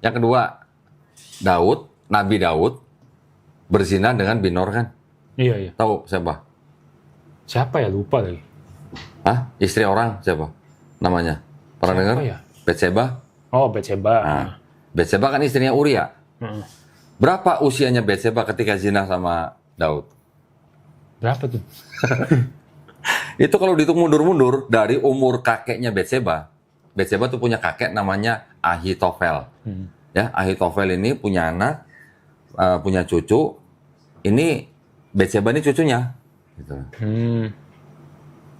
Yang kedua, Nabi Daud berzina dengan Binor kan. Iya. Tahu siapa? Siapa ya, lupa lagi. Hah? Istri orang siapa? Namanya? Pernah Siapa dengar? ya? Bathsheba. Oh, Bathsheba. Nah, Bathsheba kan istrinya Uria. Heeh. Berapa usianya Bathsheba ketika zina sama Daud? Berapa tuh? Itu kalau dihitung mundur-mundur dari umur kakeknya Bathsheba. Bathsheba tuh punya kakek namanya Ahitofel. Ya, Ahitofel ini punya anak, punya cucu. Ini Bathsheba ini cucunya. Gitu.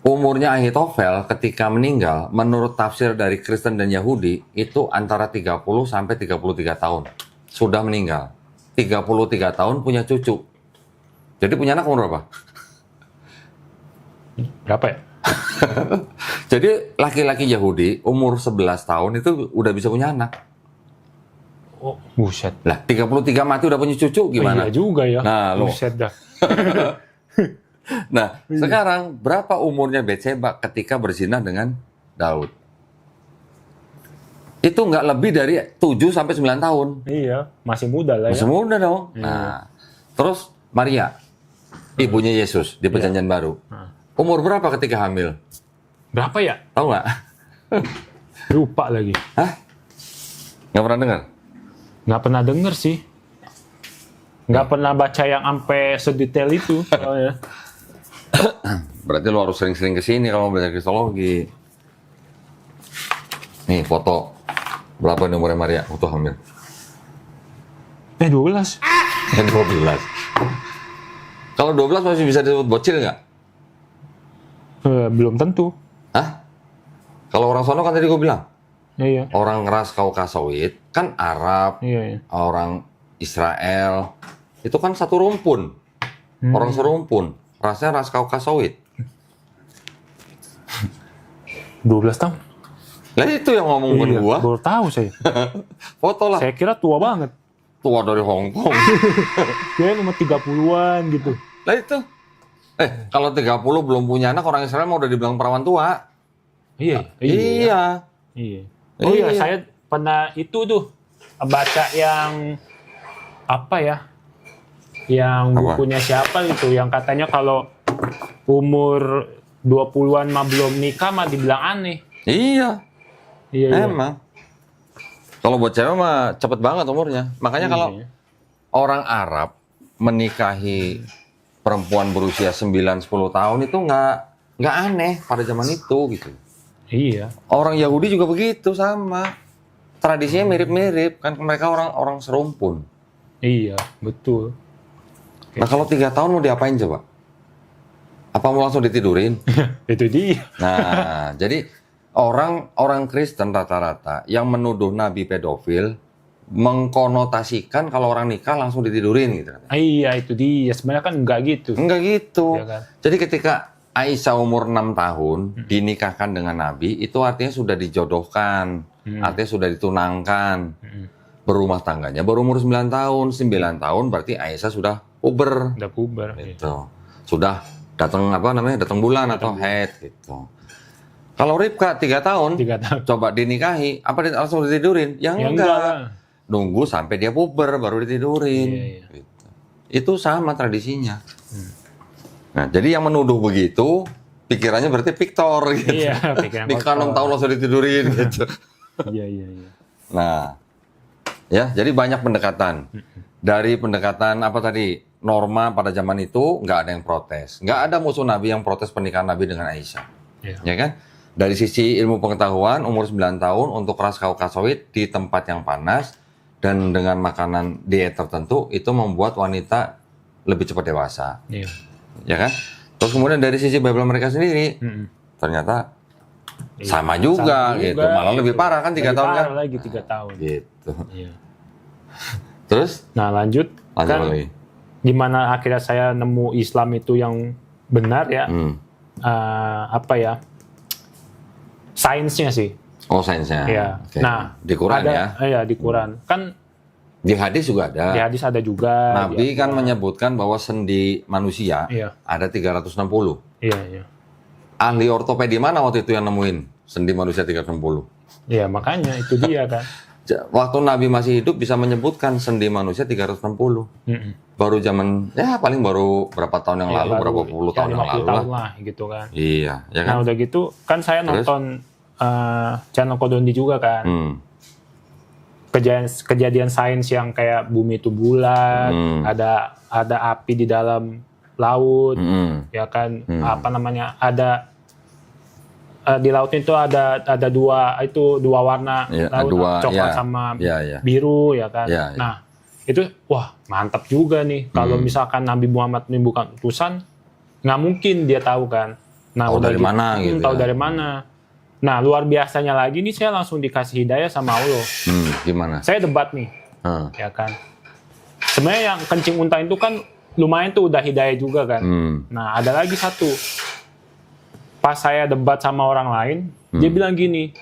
Umurnya Ahitofel ketika meninggal, menurut tafsir dari Kristen dan Yahudi, itu antara 30 sampai 33 tahun. Sudah meninggal. 33 tahun punya cucu. Jadi punya anak umur berapa? Berapa ya? Jadi laki-laki Yahudi umur 11 tahun itu udah bisa punya anak. Oh, buset. Lah 33 mati udah punya cucu gimana? Iya juga ya. Nah, lo. Buset dah. Nah, sekarang berapa umurnya Betseba ketika berzina dengan Daud? Itu nggak lebih dari 7 sampai 9 tahun. Iya, masih muda lah ya. Masih muda dong. Iya. Nah, terus Maria, ibunya Yesus di Perjanjian Baru. Umur berapa ketika hamil? Berapa ya? Tahu nggak? Lupa lagi. Hah? Nggak pernah dengar? Nggak pernah denger sih. Nggak pernah baca yang sampai sedetail itu. Soalnya. Berarti lo harus sering-sering kesini kalau mau belajar kristologi. Nih foto. Berapa nih umurnya Maria waktu hamil? 12. 12. Kalau 12 masih bisa disebut bocil nggak? Belum tentu. Hah? Kalau orang sono kan tadi gue bilang. Iya. Orang ras Kaukasoid kan Arab, Iya. orang Israel. Itu kan satu rumpun. Orang serumpun. Rasnya ras Kaukasoid. 12 tahun. Lah itu yang ngomong bukan gua. Baru tahu saya. Foto lah. Saya kira tua banget. Tua dari Hong Kong. Kira nomor 30-an gitu. Lah itu. Kalau 30 belum punya anak, orang Israel mau udah dibilang perawan tua. Iya. Iya. Oh iya, Iya. saya pernah itu tuh baca yang apa ya? Yang Apa? bukunya siapa gitu yang katanya kalau umur 20-an mah belum nikah mah dibilang aneh. Iya. Iya. Emang. Kalau buat cewek mah cepet banget umurnya. Makanya kalau Iya. orang Arab menikahi perempuan berusia 9-10 tahun itu nggak aneh pada zaman itu gitu. Iya. Orang Yahudi juga begitu sama. Tradisinya mirip-mirip kan mereka orang serumpun. Iya, betul. Nah kalau 3 tahun mau diapain coba? Apa mau langsung ditidurin? Itu dia. Nah jadi orang Kristen rata-rata yang menuduh Nabi pedofil mengkonotasikan kalau orang nikah langsung ditidurin gitu. Iya, itu dia. Sebenarnya kan enggak gitu. Enggak gitu. Iya kan? Jadi ketika Aisyah umur 6 tahun dinikahkan dengan Nabi, itu artinya sudah dijodohkan, artinya sudah ditunangkan. Berumah tangganya baru umur 9 tahun. 9 tahun berarti Aisyah sudah puber. Udah puber. Iya. Gitu. Sudah datang datang bulan atau haid gitu. Kalau Ribka 3 tahun, 3 tahun. coba dinikahi, apa langsung ditidurin? Ya Ya enggak. enggak. Nunggu sampai dia puber baru ditidurin. Iya. Gitu. Itu sama tradisinya. Nah, jadi yang menuduh begitu, pikirannya berarti Victor gitu. Iya, pikiran Nikah 6 kotor. tahun langsung ditidurin gitu. Iya. Nah, ya, jadi banyak pendekatan. Dari pendekatan apa tadi? Norma pada zaman itu nggak ada yang protes. Nggak ada musuh Nabi yang protes pernikahan Nabi dengan Aisyah. Iya. Ya kan? Dari sisi ilmu pengetahuan, umur 9 tahun untuk ras Kaukasoid di tempat yang panas dan dengan makanan diet tertentu itu membuat wanita lebih cepat dewasa. Iya. Ya kan? Terus kemudian dari sisi Bible mereka sendiri, Mm-mm. ternyata Iya, sama juga sama gitu. juga, Malah lebih parah kan 3 Lebih tahun kan? parah lagi 3 tahun. Gitu. Iya. Terus Nah, lanjut kan lagi. gimana akhirnya saya nemu Islam itu yang benar ya? Apa ya? Sainsnya sih. Oh, sainsnya. Iya. Oke. Nah, di Quran ada, ya. Iya, di Quran. Kan Di hadis juga ada. di hadis ada juga. Nabi di- kan menyebutkan bahwa sendi manusia Iya. ada 360. Iya. Ahli ortopedi mana waktu itu yang nemuin sendi manusia 360? Iya, makanya itu dia kan. Waktu Nabi masih hidup bisa menyebutkan sendi manusia 360. Mm-mm. Baru zaman, ya paling baru berapa tahun yang Iya, lalu, baru berapa puluh ya, tahun yang 50 lalu tahun lah. lah gitu kan. Iya, ya Nah, kan? udah gitu kan saya Terus? nonton channel Kodondi juga kan. Kejadian sains yang kayak bumi itu bulat, ada api di dalam laut, ya kan, apa namanya, ada di laut itu ada dua warna, Ya, laut, dua, coklat ya. sama Ya. biru, ya kan. Ya, ya. Nah itu wah mantap juga nih kalau misalkan Nabi Muhammad ini bukan utusan, nggak mungkin dia tahu kan. Nah, Tahu udah dari mana gitu tahu ya. dari mana. Nah, luar biasanya lagi nih saya langsung dikasih hidayah sama Allah. Gimana? Saya debat nih, ya kan. Sebenarnya yang kencing unta itu kan lumayan tuh udah hidayah juga kan. Nah, ada lagi satu. pas saya debat sama orang lain, dia bilang gini,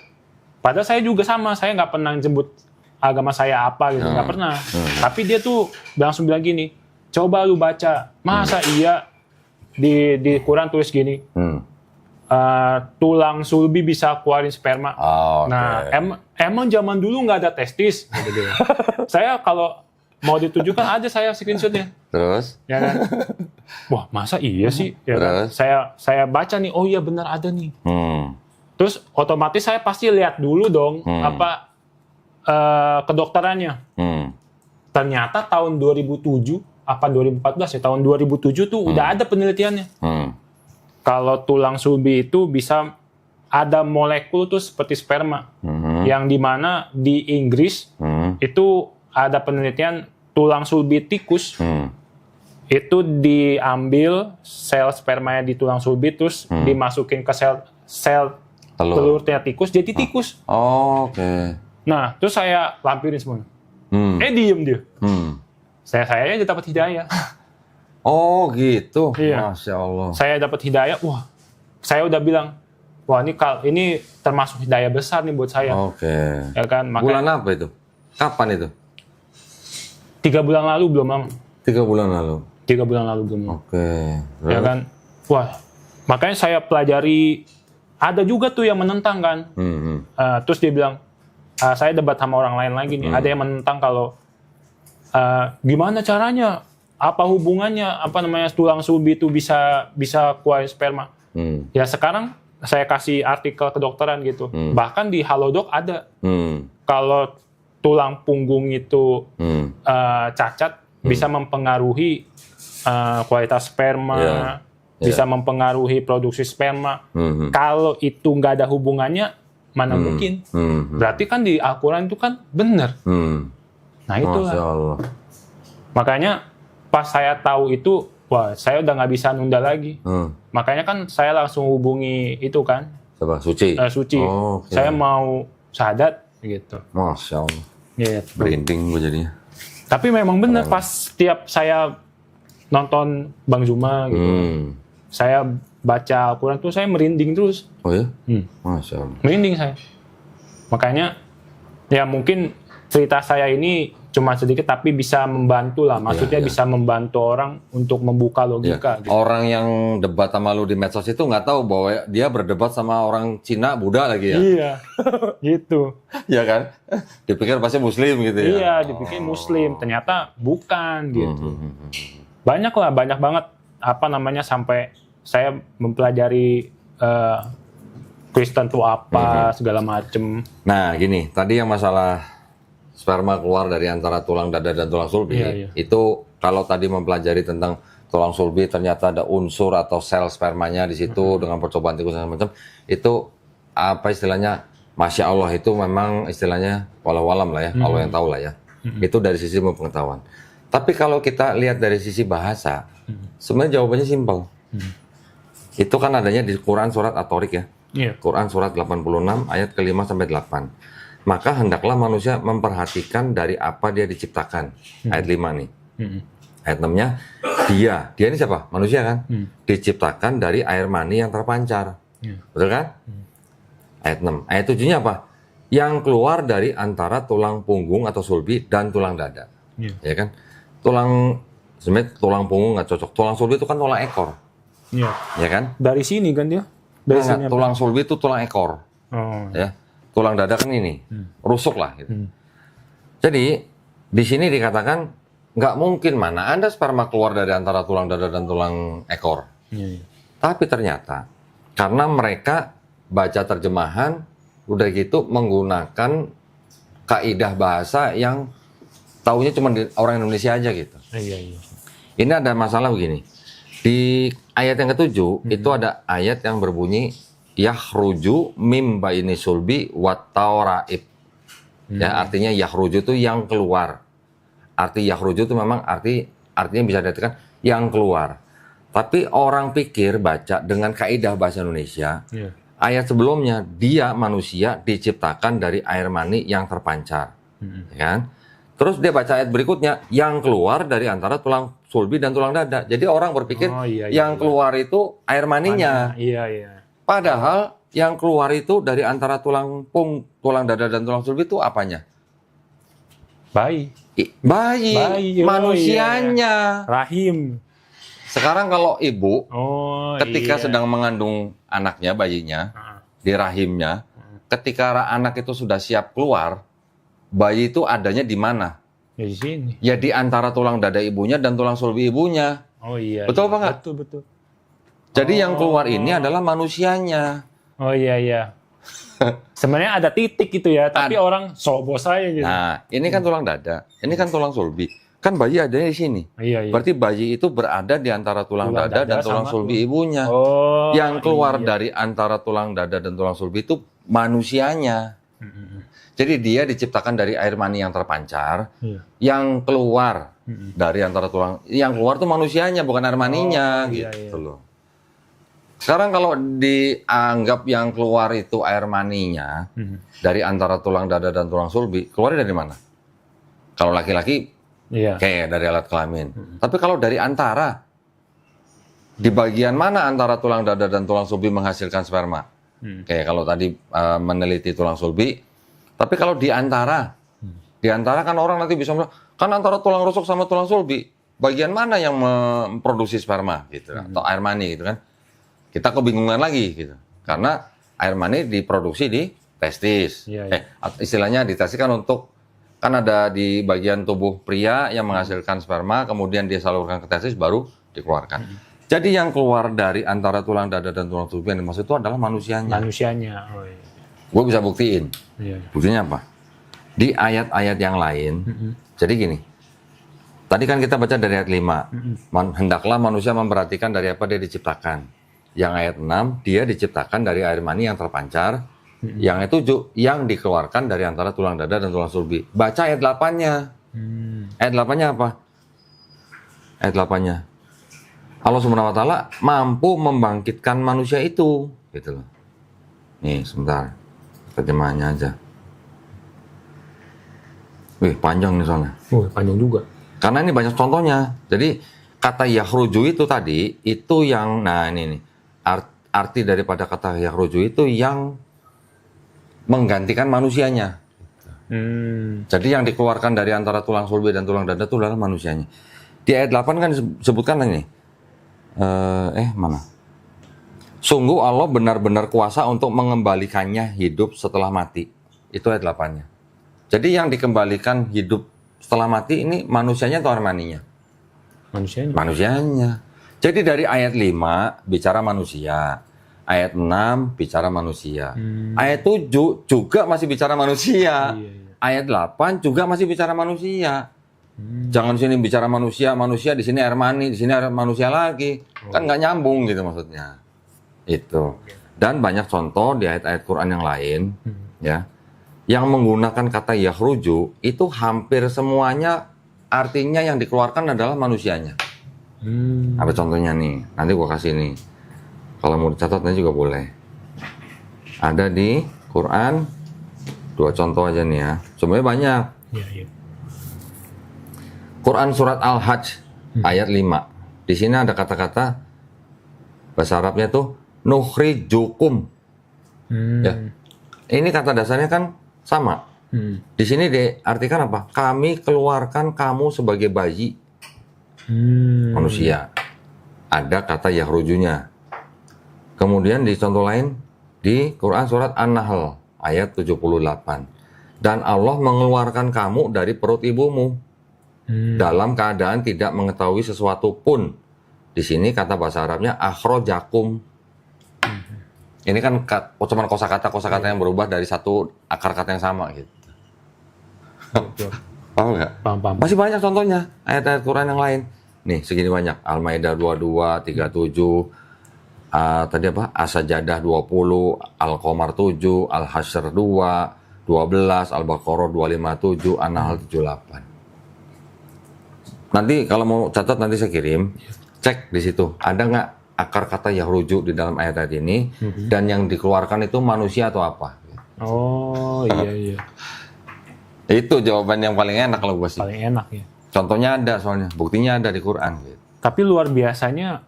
padahal saya juga sama, saya nggak pernah jemput agama saya apa gitu, nggak pernah. Tapi dia tuh langsung bilang gini, coba lu baca, masa iya di Quran tulis gini, tulang sulbi bisa keluarin sperma. Oh, oke. Nah, emang zaman dulu nggak ada testis. Gitu. Saya kalau mau ditunjukkan aja saya screenshotnya. Terus? Ya kan? Wah, masa iya sih? Ya kan? Terus? Saya baca nih, oh iya benar ada nih. Hmm. Terus otomatis saya pasti lihat dulu dong kedokterannya. Ternyata tahun 2007 apa 2014 ya, tahun 2007 tuh udah ada penelitiannya. Kalau tulang sulbi itu bisa ada molekul tuh seperti sperma. Yang dimana di Inggris itu ada penelitian tulang sulbi tikus. Itu diambil sel spermanya di tulang sulbi terus dimasukin ke sel telurnya tikus jadi tikus. Oh, oke. Nah, terus saya lampirin semuanya. Diem dia. Saya aja dapat hidayah. Oh, gitu. Iya. Masya Allah. Saya dapat hidayah. Wah, saya udah bilang, wah ini termasuk hidayah besar nih buat saya. Oke. Ya kan? Bulan apa itu? Kapan itu? 3 bulan lalu belum lama. 3 bulan lalu. 3 bulan lalu belum lama. Oke. Ya kan? Wah, makanya saya pelajari. Ada juga tuh yang menentang kan. Terus dia bilang, saya debat sama orang lain lagi nih. Ada yang menentang kalau gimana caranya? Apa hubungannya? Apa namanya tulang sulbi itu bisa keluarin sperma? Ya sekarang saya kasih artikel kedokteran gitu. Bahkan di Halodoc ada. Kalau tulang punggung itu cacat, bisa mempengaruhi kualitas sperma. Bisa mempengaruhi produksi sperma. Kalau itu nggak ada hubungannya, mana mungkin? Berarti kan di Al-Quran itu kan benar. Nah itulah. Masya Allah. Makanya pas saya tahu itu, wah saya udah nggak bisa nunda lagi. Makanya kan saya langsung hubungi itu kan. Siapa? Suci? Suci. Oh, okay. Saya mau syahadat gitu. Masya Allah. Gitu. Berinding gue jadinya. Tapi memang benar pas setiap saya nonton Bang Zuma gitu. Saya baca Al-Quran tuh saya merinding terus. Oh ya? Masya Allah. Merinding saya. Makanya ya mungkin cerita saya ini cuma sedikit tapi bisa membantu lah. Maksudnya bisa membantu orang untuk membuka logika. Gitu. Orang yang debat sama lu di medsos itu nggak tahu bahwa dia berdebat sama orang Cina Buddha lagi ya? Iya, gitu. Iya kan? Dipikir pasti Muslim gitu ya? Iya, dipikir Muslim. Ternyata bukan gitu. Banyak banget apa namanya sampai saya mempelajari Kristen itu apa segala macem. Nah gini, tadi yang masalah sperma keluar dari antara tulang dada dan tulang sulbi, itu kalau tadi mempelajari tentang tulang sulbi ternyata ada unsur atau sel spermanya di situ dengan percobaan tikus dan macam itu apa istilahnya, Masya Allah itu memang istilahnya walau-walam lah ya, Allah yang tahu lah ya. Itu dari sisi pengetahuan. Tapi kalau kita lihat dari sisi bahasa, sebenarnya jawabannya simpel. Itu kan adanya di Quran surat At-Tariq ya. Quran surat 86 ayat ke-5 sampai 8. Maka hendaklah manusia memperhatikan dari apa dia diciptakan. Ayat 5 nih. Ayat 6-nya dia ini siapa? Manusia kan? Diciptakan dari air mani yang terpancar. Betul kan? Ayat 6. Ayat 7-nya apa? Yang keluar dari antara tulang punggung atau sulbi dan tulang dada. Ya kan? Sebenarnya tulang punggung nggak cocok. Tulang sulbi itu kan tulang ekor. Ya kan? Dari sini kan dia? Dari sini tulang sulbi itu tulang ekor. Ya. Tulang dada kan ini. Rusuk lah gitu. Jadi di sini dikatakan nggak mungkin mana ada sperma keluar dari antara tulang dada dan tulang ekor. Tapi ternyata karena mereka baca terjemahan udah gitu menggunakan kaidah bahasa yang taunya cuma orang Indonesia aja gitu. Ini ada masalah begini. Di ayat yang ke-7 itu ada ayat yang berbunyi yakhruju mim baini sulbi wat tauraib. Ya, artinya yakhruju itu yang keluar. Arti yakhruju itu memang artinya bisa diartikan yang keluar. Tapi orang pikir baca dengan kaidah bahasa Indonesia. Ayat sebelumnya dia manusia diciptakan dari air mani yang terpancar. Ya kan? Terus dia baca ayat berikutnya yang keluar dari antara tulang sulbi dan tulang dada. Jadi orang berpikir yang keluar itu air maninya. Padahal yang keluar itu dari antara tulang dada dan tulang sulbi itu apanya? Bayi. Bayi, Bayi, oh manusianya. Rahim. Sekarang kalau ibu ketika iya. sedang mengandung anaknya, bayinya, di rahimnya, ketika anak itu sudah siap keluar, bayi itu adanya di mana? Ya di sini. Ya di antara tulang dada ibunya dan tulang sulbi ibunya. Oh iya. Betul iya. apa nggak? Betul, betul. Jadi yang keluar ini adalah manusianya. Oh iya. Sebenarnya ada titik gitu ya, tapi orang sobos aja gitu. Nah, ini kan tulang dada, ini kan tulang sulbi. Kan bayi adanya di sini. Iya. Berarti bayi itu berada di antara tulang dada dan tulang sama sulbi ibunya. Oh. Yang keluar iya. dari antara tulang dada dan tulang sulbi itu manusianya. Jadi dia diciptakan dari air mani yang terpancar, Iya. yang keluar dari antara tulang, yang keluar tuh manusianya bukan air maninya, iya, gitu iya. loh. Sekarang kalau dianggap yang keluar itu air maninya dari antara tulang dada dan tulang sulbi, keluarnya dari mana? Kalau laki-laki, Iya. kayak dari alat kelamin. Tapi kalau dari antara, di bagian mana antara tulang dada dan tulang sulbi menghasilkan sperma? Kayak kalau tadi meneliti tulang sulbi, tapi kalau di antara kan orang nanti bisa bilang, kan antara tulang rusuk sama tulang sulbi, bagian mana yang memproduksi sperma gitu, atau air mani gitu kan? Kita kebingungan lagi gitu, karena air mani diproduksi di testis. Iya. Istilahnya di testis kan kan ada di bagian tubuh pria yang menghasilkan sperma, kemudian dia salurkan ke testis baru dikeluarkan. Jadi yang keluar dari antara tulang dada dan tulang sulbi yang dimaksud itu adalah manusianya. Manusianya. Oh iya. Gue bisa buktiin. Iya. Buktinya apa? Di ayat-ayat yang lain, jadi gini, tadi kan kita baca dari ayat 5, hendaklah manusia memperhatikan dari apa dia diciptakan. Yang ayat 6, dia diciptakan dari air mani yang terpancar, yang itu yang dikeluarkan dari antara tulang dada dan tulang sulbi. Baca ayat 8-nya. Ayat 8-nya apa? Ayat 8-nya. Allah Subhanahu wa taala mampu membangkitkan manusia itu, gitu loh. Nih, sebentar. Terjemahannya aja. Wih, panjang nih soalnya. Panjang juga. Karena ini banyak contohnya. Jadi, kata yakhruju itu tadi, itu yang, nah ini nih. Arti daripada kata yakhruju itu yang menggantikan manusianya. Jadi yang dikeluarkan dari antara tulang sulbi dan tulang dada itu adalah manusianya. Di ayat 8 kan disebutkan ini. Mana? Sungguh Allah benar-benar kuasa untuk mengembalikannya hidup setelah mati. Itu ayat 8-nya. Jadi yang dikembalikan hidup setelah mati ini manusianya atau air maninya? Manusianya. Manusianya. Jadi dari ayat 5 bicara manusia. Ayat 6 bicara manusia. Ayat 7 juga masih bicara manusia. Iya. Ayat 8 juga masih bicara manusia. Jangan sini bicara manusia, di sini air mani, di sini air manusia lagi. Kan nggak nyambung gitu maksudnya. Itu. Dan banyak contoh di ayat-ayat Quran yang lain, ya, yang menggunakan kata yakhruju itu hampir semuanya artinya yang dikeluarkan adalah manusianya. Apa contohnya nih? Nanti gua kasih nih. Kalau mau dicatat nanti juga boleh. Ada di Quran 2 contoh aja nih ya. Sebenarnya banyak. Iya. Quran surat Al-Hajj ayat 5. Di sini ada kata-kata bahasa Arabnya tuh nukhrijukum. Ya. Ini kata dasarnya kan sama. Di sini diartikan apa? Kami keluarkan kamu sebagai bayi. Manusia. Ada kata yakhrujunya. Kemudian di contoh lain di Quran surat An-Nahl ayat 78. Dan Allah mengeluarkan kamu dari perut ibumu dalam keadaan tidak mengetahui sesuatu pun. Di sini kata bahasa Arabnya akhrojakum. Ini kan cuma kosakata yang berubah dari satu akar kata yang sama gitu. Paham nggak? Paham. Masih banyak contohnya ayat-ayat Quran yang lain. Nih segini banyak. Al-Maidah 22, 37, tadi apa? As-Sajadah 20, Al-Qamar 7, Al-Hasyr 2, 12, Al-Baqarah 257, An-Nahl 78. Nanti kalau mau catat nanti saya kirim. Cek di situ. Ada nggak akar kata yakhruju di dalam ayat-ayat ini dan yang dikeluarkan itu manusia atau apa? Oh iya. Itu jawaban yang paling enak kalau gue sih. Paling enak ya. Contohnya ada soalnya, buktinya ada di Quran. Gitu. Tapi luar biasanya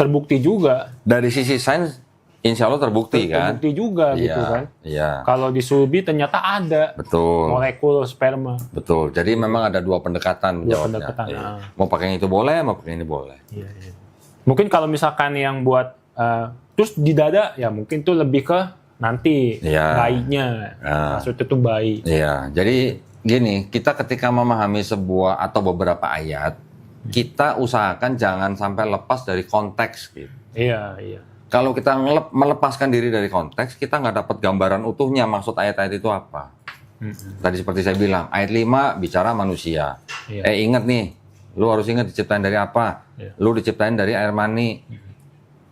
terbukti juga. Dari sisi sains, insya Allah terbukti kan? Terbukti juga gitu Iya, kan. iya. Kalau di Sulbi ternyata ada Betul. molekul sperma. Betul. Jadi memang ada dua pendekatan. Dua jawabnya. pendekatan, Iya. ah. Mau pakai yang itu boleh, mau pakai yang ini boleh. Iya, iya. Mungkin kalau misalkan yang buat terus di dada ya mungkin tuh lebih ke nanti Iya. bayinya. Ah. Maksudnya tuh bayi. Iya. Jadi gini, kita ketika memahami sebuah atau beberapa ayat, kita usahakan jangan sampai lepas dari konteks. Gitu. Iya, iya. Kalau kita melepaskan diri dari konteks, kita nggak dapat gambaran utuhnya maksud ayat-ayat itu apa. Tadi seperti saya bilang, ayat 5 bicara manusia. Iya. Ingat nih, lu harus ingat diciptain dari apa? Iya. Lu diciptain dari air mani.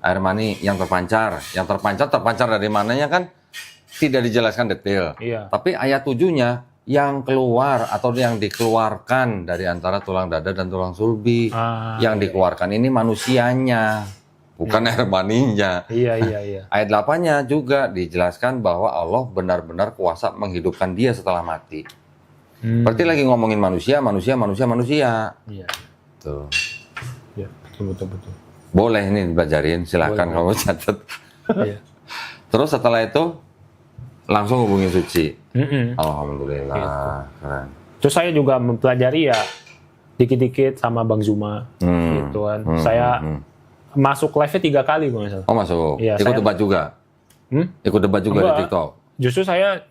Air mani yang terpancar. Yang terpancar dari mananya kan tidak dijelaskan detail. Iya. Tapi ayat 7-nya yang keluar atau yang dikeluarkan dari antara tulang dada dan tulang sulbi. Yang dikeluarkan ini manusianya, bukan air maninya. Iya, iya, iya. Ayat 8-nya juga dijelaskan bahwa Allah benar-benar kuasa menghidupkan dia setelah mati. Berarti lagi ngomongin manusia. Iya. Tuh. Iya, betul. Boleh ini dipelajarin, silakan kamu catat. Iya. Terus setelah itu langsung hubungi suci. Mm-mm. Alhamdulillah, keren. Terus saya juga mempelajari ya dikit-dikit sama Bang Zuma gitu kan. Saya masuk live-nya 3 kali kalau nggak salah. Oh masuk. Iya, Ikut saya- debat juga. Ikut debat juga Enggak. di TikTok. Justru saya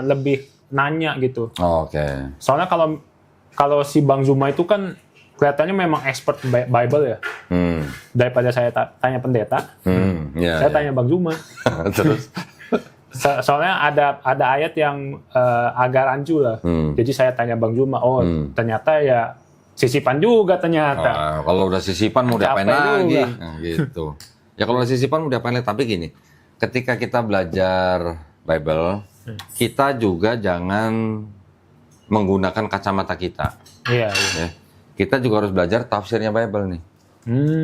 lebih nanya gitu. Oh, oke. Soalnya kalau si Bang Zuma itu kan kelihatannya memang expert Bible ya. Daripada saya tanya pendeta, Ya, saya ya. tanya Bang Zuma. Terus. Soalnya ada ayat yang agak rancu lah. Jadi saya tanya Bang Zuma, ternyata ya sisipan juga ternyata. Kalau udah sisipan mau diapain Capek lagi? juga. Nah, gitu. Ya kalau udah sisipan mau diapain lagi? Tapi gini, ketika kita belajar Bible, kita juga jangan menggunakan kacamata kita. Iya, iya. Ya. Kita juga harus belajar tafsirnya Bible nih.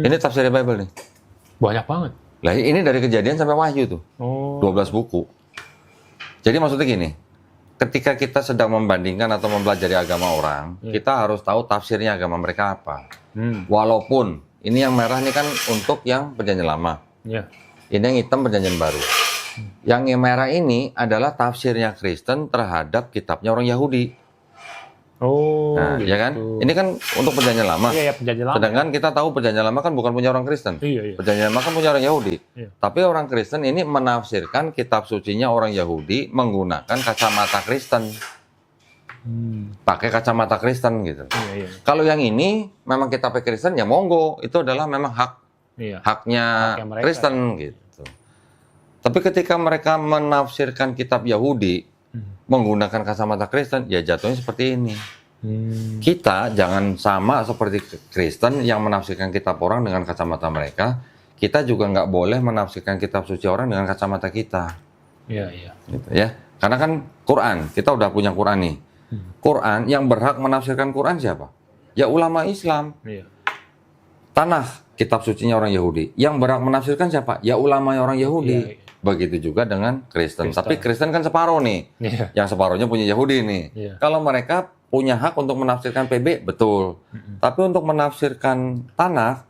Ini tafsirnya Bible nih. Banyak banget. Lah ini dari Kejadian sampai Wahyu tuh. Oh. 12 buku. Jadi maksudnya gini, ketika kita sedang membandingkan atau mempelajari agama orang, kita harus tahu tafsirnya agama mereka apa. Walaupun ini yang merah ini kan untuk yang perjanjian lama. Iya. Ini yang hitam perjanjian baru. Yang merah ini adalah tafsirnya Kristen terhadap kitabnya orang Yahudi. Oh, Nah, gitu. ya kan? Ini kan untuk perjanjian lama. Iya, ya, perjanjian lama. Sedangkan kita tahu perjanjian lama kan bukan punya orang Kristen. Iya, iya. Perjanjian lama kan punya orang Yahudi. Iya. Tapi orang Kristen ini menafsirkan kitab sucinya orang Yahudi menggunakan kacamata Kristen. Pakai kacamata Kristen gitu. Iya, iya. Kalau yang ini memang kitabnya Kristen ya monggo, itu adalah memang Iya. haknya Haknya mereka, Kristen gitu. Tapi ketika mereka menafsirkan kitab Yahudi menggunakan kacamata Kristen, ya jatuhnya seperti ini. Kita jangan sama seperti Kristen yang menafsirkan kitab orang dengan kacamata mereka. Kita juga nggak boleh menafsirkan kitab suci orang dengan kacamata kita. Iya, iya. Gitu ya. Karena kan Quran, kita udah punya Quran nih. Quran yang berhak menafsirkan Quran siapa? Ya ulama Islam. Iya. Tanah kitab sucinya orang Yahudi. Yang berhak menafsirkan siapa? Ya ulama orang Yahudi. Iya, iya. Begitu juga dengan Kristen. Kristen. Tapi Kristen kan separuh nih. Iya. Yang separuhnya punya Yahudi nih. Iya. Kalau mereka punya hak untuk menafsirkan PB, betul. Tapi untuk menafsirkan tanah,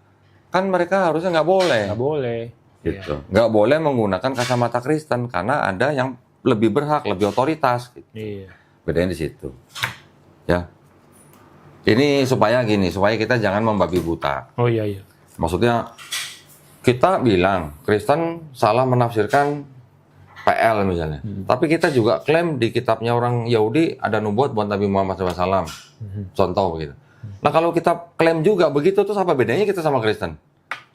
kan mereka harusnya nggak boleh. Nggak boleh. Gitu. Nggak boleh menggunakan kacamata Kristen karena ada yang lebih berhak, lebih otoritas. Gitu. Iya. Bedanya di situ. Ya. Ini supaya gini, supaya kita jangan membabi buta. Oh iya, iya. Maksudnya kita bilang Kristen salah menafsirkan PL misalnya. Tapi kita juga klaim di kitabnya orang Yahudi ada nubuat buat Nabi Muhammad SAW. Contoh begitu. Nah kalau kita klaim juga begitu, terus apa bedanya kita sama Kristen?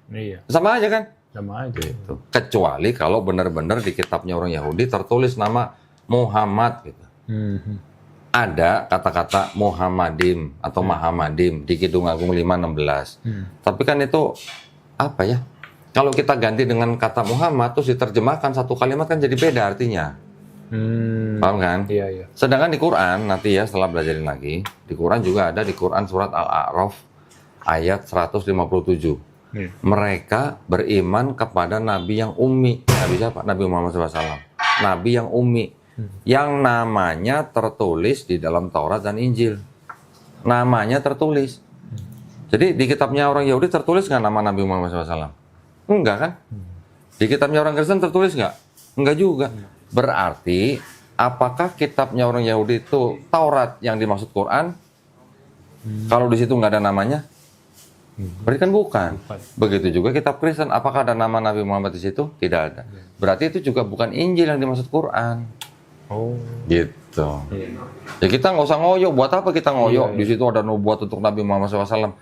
Iya. Sama aja kan? Sama aja. Tuh. Kecuali kalau benar-benar di kitabnya orang Yahudi tertulis nama Muhammad gitu. Ada kata-kata Muhammadim atau Mahamadim di Kidung Agung 5:16. Tapi kan itu apa ya? Kalau kita ganti dengan kata Muhammad terus diterjemahkan satu kalimat kan jadi beda artinya. Paham kan? Iya, iya. Sedangkan di Quran nanti ya setelah belajarin lagi, di Quran juga ada di Quran surat Al-A'raf ayat 157. Mereka beriman kepada Nabi yang ummi. Nabi siapa? Nabi Muhammad SAW. Nabi yang ummi. Yang namanya tertulis di dalam Taurat dan Injil. Namanya tertulis. Jadi di kitabnya orang Yahudi tertulis nggak nama Nabi Muhammad SAW? Enggak kan? Di kitabnya orang Kristen tertulis nggak? Enggak juga. Berarti, apakah kitabnya orang Yahudi itu Taurat yang dimaksud Quran? Kalau di situ nggak ada namanya? Berarti kan bukan. Begitu juga kitab Kristen, apakah ada nama Nabi Muhammad di situ? Tidak ada. Berarti itu juga bukan Injil yang dimaksud Quran. Oh. Gitu. Ya kita nggak usah ngoyo. Buat apa kita ngoyo? Di situ ada nubuat untuk Nabi Muhammad SAW.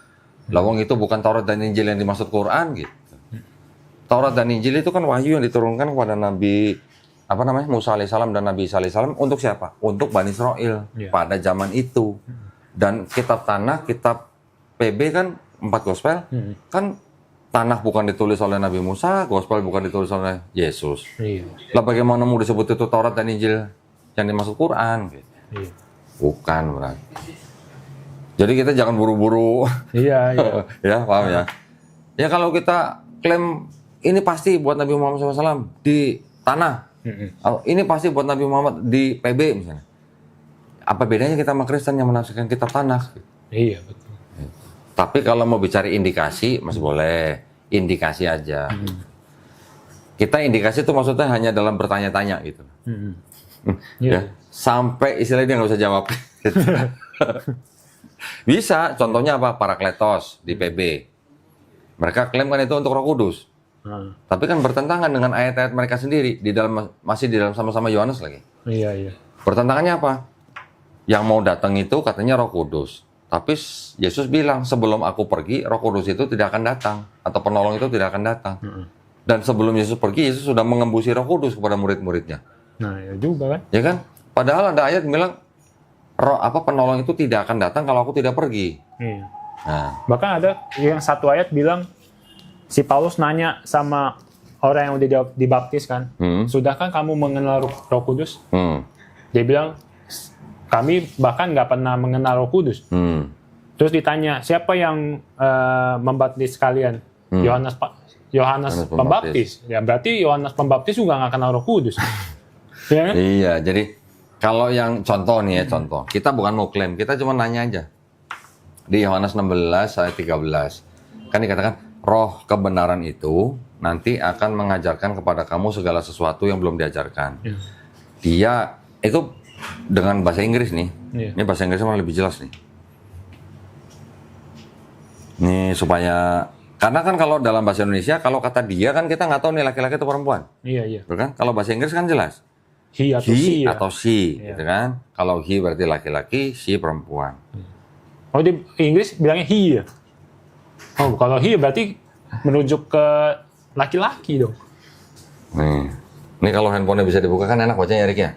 Lawang itu bukan Taurat dan Injil yang dimaksud Quran gitu. Taurat dan Injil itu kan wahyu yang diturunkan kepada Nabi Musa alaihissalam dan Nabi Isa alaihissalam untuk siapa? Untuk Bani Israel pada zaman itu. Dan kitab Tanakh, kitab PB kan 4 gospel, kan Tanakh bukan ditulis oleh Nabi Musa, gospel bukan ditulis oleh Yesus. Iya. Lah bagaimana mau disebut itu Taurat dan Injil yang dimaksud Quran? Gitu. Iya. Bukan berarti. Jadi kita jangan buru-buru. Iya, iya. Ya, paham ya? Ya kalau kita klaim ini pasti buat Nabi Muhammad SAW di Tanakh. Ini pasti buat Nabi Muhammad di PB misalnya. Apa bedanya kita sama Kristen yang menafsirkan kitab Tanakh? Iya, betul. Tapi kalau mau bicara indikasi, masih boleh. Indikasi aja. Kita indikasi itu maksudnya hanya dalam bertanya-tanya gitu. Ya, sampai istilahnya dia nggak usah jawab. Bisa, contohnya apa? Parakletos di PB. Mereka klaim kan itu untuk Roh Kudus. Tapi kan bertentangan dengan ayat-ayat mereka sendiri. Masih di dalam sama-sama Yohanes lagi. Iya, iya. Pertentangannya apa? Yang mau datang itu katanya Roh Kudus. Tapi Yesus bilang, sebelum aku pergi, Roh Kudus itu tidak akan datang. Atau penolong itu tidak akan datang. Dan sebelum Yesus pergi, Yesus sudah mengembusi Roh Kudus kepada murid-muridnya. Nah, ya juga kan. Ya kan? Padahal ada ayat yang bilang, penolong itu tidak akan datang kalau aku tidak pergi. Iya. Nah, Bahkan ada yang satu ayat bilang, si Paulus nanya sama orang yang udah dibaptis kan, sudahkah kamu mengenal Roh Kudus? Dia bilang, kami bahkan nggak pernah mengenal Roh Kudus. Terus ditanya, siapa yang membaptis kalian? Yohanes Pembaptis. Ya berarti Yohanes Pembaptis juga nggak kenal Roh Kudus. Ya kan? iya, jadi kalau yang contoh nih ya, contoh. Kita bukan mau klaim, kita cuma nanya aja. Di Yohanes 16 ayat 13. Kan dikatakan, roh kebenaran itu nanti akan mengajarkan kepada kamu segala sesuatu yang belum diajarkan. Dia, itu dengan bahasa Inggris nih. Ini bahasa Inggrisnya malah lebih jelas nih. Nih supaya, karena kan kalau dalam bahasa Indonesia, kalau kata dia kan kita nggak tahu nih laki-laki atau perempuan. Iya, iya. Betul kan? Kalau bahasa Inggris kan jelas. He atau she, ya? Atau she, gitu kan? Kalau he berarti laki-laki, she perempuan. Oh, di Inggris bilangnya he ya? Oh, kalau he berarti merujuk ke laki-laki dong. Nih kalau handphonenya bisa dibuka kan enak bacanya Erik ya?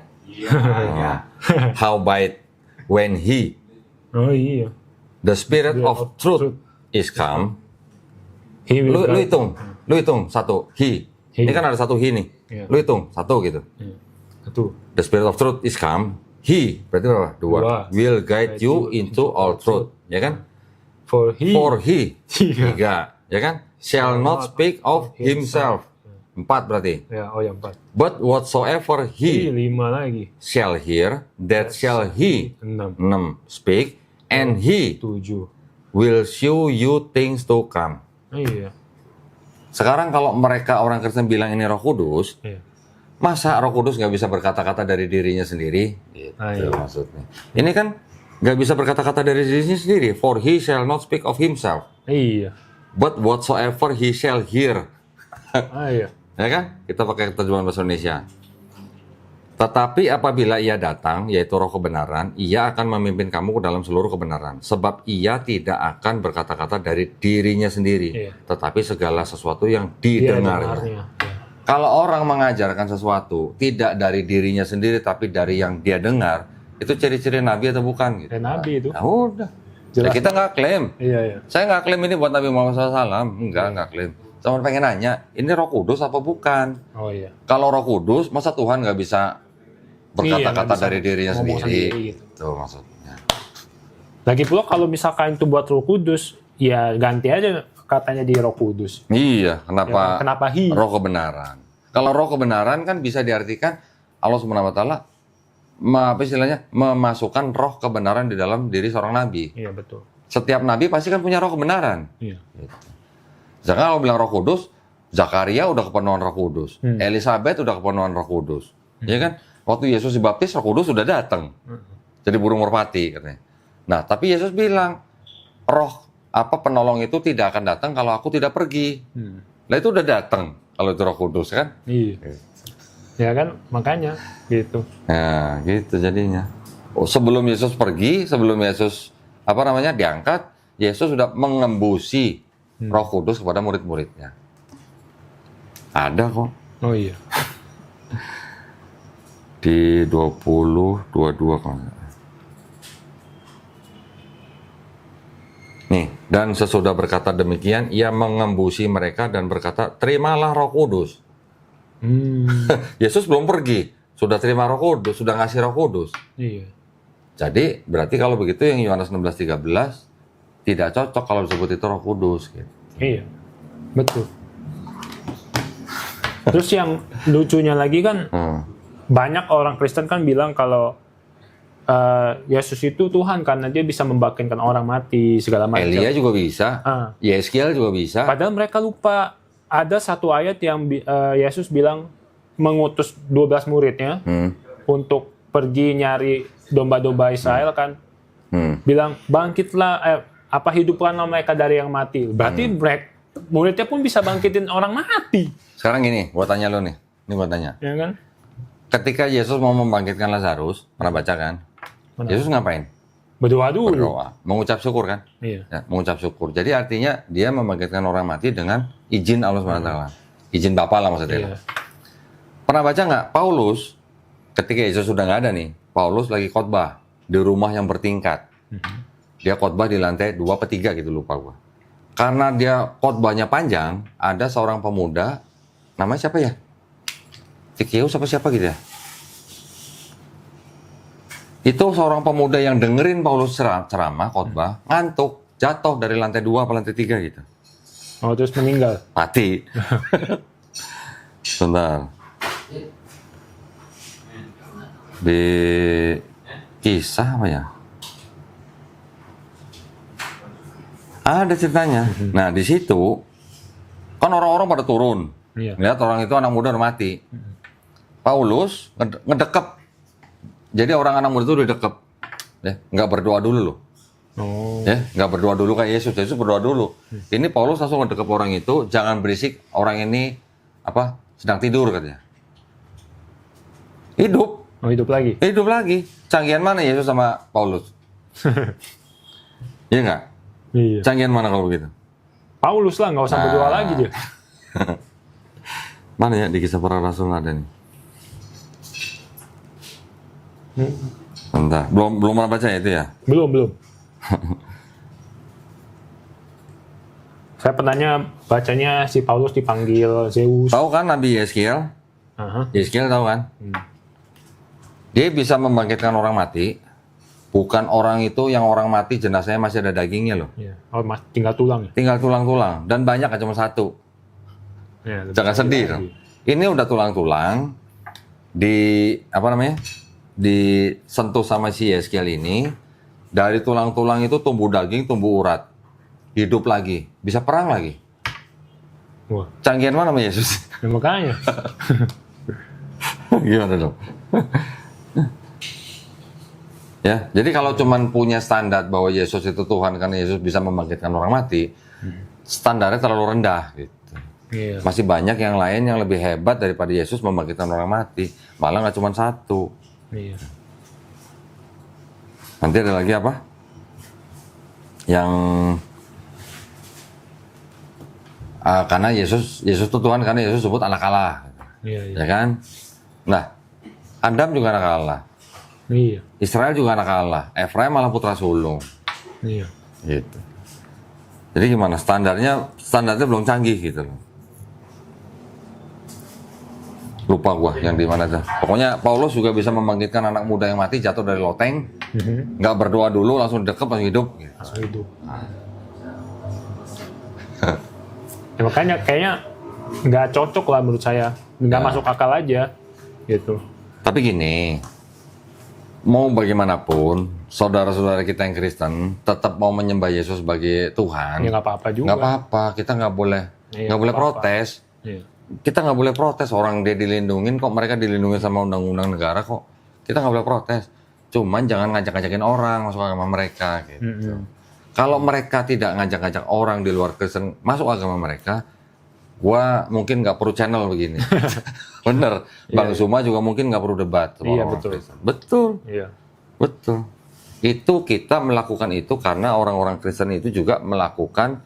How about when he, Oh iya. the spirit of truth is come. He will Lu hitung satu, he. Ini kan ada satu he nih. Lu hitung satu gitu. Satu. The spirit of truth is come. He berarti berapa? Dua. Will guide you into all truth, ya kan? For he. Tiga, ya kan? Shall not speak of himself. 4 berarti. Ya, oh yang 4. But whatsoever he 5 lagi. shall hear, that shall he 6. Speak, and he 7. will show you things to come. Iya. Sekarang kalau mereka orang Kristen bilang ini Roh Kudus, masa Roh Kudus nggak bisa berkata-kata dari dirinya sendiri? Gitu maksudnya. Ini kan nggak bisa berkata-kata dari dirinya sendiri. For he shall not speak of himself. Iya. But whatsoever he shall hear. Iya. Ya kan? Kita pakai terjemahan bahasa Indonesia. Tetapi apabila ia datang, yaitu roh kebenaran, ia akan memimpin kamu ke dalam seluruh kebenaran. Sebab ia tidak akan berkata-kata dari dirinya sendiri, tetapi segala sesuatu yang didengarnya. Kalau orang mengajarkan sesuatu, tidak dari dirinya sendiri, tapi dari yang dia dengar, itu ciri-ciri Nabi atau bukan? Gitu. Nabi itu. Nah, udah. Ya, kita nggak klaim. Iya. Saya nggak klaim ini buat Nabi Muhammad SAW. Nggak klaim. Cuma pengen nanya, ini Roh Kudus apa bukan? Oh iya. Kalau Roh Kudus, masa Tuhan nggak bisa berkata-kata dari dirinya sendiri? Gitu. Itu maksudnya. Lagi pula kalau misalkan itu buat Roh Kudus, ya ganti aja katanya di Roh Kudus. Iya, kenapa? Ya, kenapa he? Roh kebenaran. Kalau Roh kebenaran kan bisa diartikan Allah Subhanahu Wa Taala, apa istilahnya, memasukkan Roh kebenaran di dalam diri seorang nabi. Iya betul. Setiap nabi pasti kan punya Roh kebenaran. Iya. Gitu. Jangan kalau bilang Roh Kudus, Zakaria udah kepenuhan Roh Kudus. Elizabeth udah kepenuhan Roh Kudus. Ya kan? Waktu Yesus dibaptis, Roh Kudus sudah datang. Jadi burung merpati katanya. Nah, tapi Yesus bilang, penolong itu tidak akan datang kalau aku tidak pergi. Nah, itu udah datang kalau itu Roh Kudus kan? Iya. Ya kan, makanya gitu. Nah, gitu jadinya. Sebelum Yesus pergi, sebelum Yesus diangkat, Yesus sudah mengembusi Roh Kudus kepada murid-muridnya. Ada kok. Oh iya. Di 20:22 kalau nggak salah. Nih, dan sesudah berkata demikian, ia mengembusi mereka dan berkata, terimalah Roh Kudus. Yesus belum pergi, sudah terima Roh Kudus, sudah ngasih Roh Kudus. Iya. Jadi, berarti kalau begitu yang Yohanes 16:13 tidak cocok kalau disebut itu Roh Kudus. Gitu. Iya, betul. Terus yang lucunya lagi kan, banyak orang Kristen kan bilang kalau Yesus itu Tuhan karena dia bisa membangkitkan orang mati segala macam. Elia juga bisa, Yeskiel juga bisa. Padahal mereka lupa ada satu ayat yang Yesus bilang mengutus 12 muridnya untuk pergi nyari domba-domba Israel kan. Bilang bangkitlah, hidupkanlah mereka dari yang mati. Berarti muridnya pun bisa bangkitin orang mati. Sekarang gini, gua tanya lo nih. Ini gua tanya. Ya kan? Ketika Yesus mau membangkitkan Lazarus, pernah baca kan? Yesus ngapain? Berdoa dulu. Berdoa. Mengucap syukur kan? Iya. Ya, mengucap syukur. Jadi artinya dia membangkitkan orang mati dengan izin Allah SWT. Izin Bapa lah maksudnya. Iya. Pernah baca nggak? Paulus, ketika Yesus sudah nggak ada nih, Paulus lagi khotbah di rumah yang bertingkat. Dia khotbah di lantai 2 atau 3 gitu, lupa gua. Karena dia khotbahnya panjang, ada seorang pemuda, namanya siapa ya? Tikius siapa gitu ya? Itu seorang pemuda yang dengerin Paulus ceramah, khotbah, ngantuk, jatuh dari lantai 2 atau lantai 3 gitu. Oh, terus meninggal. Mati. Sebentar. Di kisah apa ya? Ada ceritanya. Nah, di situ kan orang-orang pada turun. Iya. Lihat orang itu anak muda udah mati. Paulus ngedekep. Jadi orang anak muda itu udah dekep. Ya, nggak berdoa dulu loh. Oh. Ya, nggak berdoa dulu kayak Yesus. Yesus berdoa dulu. Ini Paulus langsung ngedekep orang itu, jangan berisik. Orang ini sedang tidur katanya. Hidup. Oh, hidup lagi. Hidup lagi. Canggihan mana Yesus sama Paulus? Iya nggak? Iya. Canggihan mana kalau begitu? Paulus lah, nggak usah berdoa lagi dia. Mana ya di Kisah Para Rasul ada nih? Bentar, belum pernah baca ya itu ya? Belum. Saya pernahnya bacanya si Paulus dipanggil Zeus. Tahu kan Nabi Yeskiel? Yeskiel tahu kan? Dia bisa membangkitkan orang mati. Bukan orang itu yang orang mati jenazahnya masih ada dagingnya loh. Iya. Oh, tinggal tulang ya? Tinggal tulang-tulang dan banyak kan cuma satu. Ya, Jangan sedih dong. Ini udah tulang-tulang disentuh sama si Yeskiel ini. Dari tulang-tulang itu tumbuh daging, tumbuh urat. Hidup lagi, bisa perang lagi. Wah. Canggihan mana sama Yesus? Ya, makanya. Gimana dong? Ya, jadi kalau cuman punya standar bahwa Yesus itu Tuhan karena Yesus bisa membangkitkan orang mati, standarnya terlalu rendah gitu. Iya. Masih banyak yang lain yang lebih hebat daripada Yesus membangkitkan orang mati. Malah nggak cuma satu. Iya. Nanti ada lagi apa? Yang karena Yesus itu Tuhan karena Yesus sebut anak Allah. Iya. Ya kan? Nah, Adam juga anak Allah. Iya. Israel juga anak Allah. Efraim malah putra sulung. Iya. Gitu. Jadi gimana? Standarnya belum canggih gitu loh. Lupa gua yang di mana tuh. Pokoknya Paulus juga bisa membangkitkan anak muda yang mati jatuh dari loteng. Nggak berdoa dulu langsung dekep langsung hidup. Gitu. Langsung hidup. Ya, makanya kayaknya nggak cocok lah menurut saya. Nggak masuk akal aja. Gitu. Tapi gini, mau bagaimanapun, saudara-saudara kita yang Kristen tetap mau menyembah Yesus sebagai Tuhan. Ya nggak apa-apa juga. Nggak apa-apa, kita nggak boleh Iya, boleh nggak apa-apa. protes. Iya. Kita nggak boleh protes, orang dia dilindungin kok, mereka dilindungi sama undang-undang negara kok. Kita nggak boleh protes. Cuman jangan ngajak-ngajakin orang masuk agama mereka gitu. Kalau mereka tidak ngajak-ngajak orang di luar Kristen masuk agama mereka, gua mungkin nggak perlu channel begini. Bener. Bang Zuma juga mungkin nggak perlu debat sama Iya, orang betul. Kristen. Betul. Iya. Betul. Itu kita melakukan itu karena orang-orang Kristen itu juga melakukan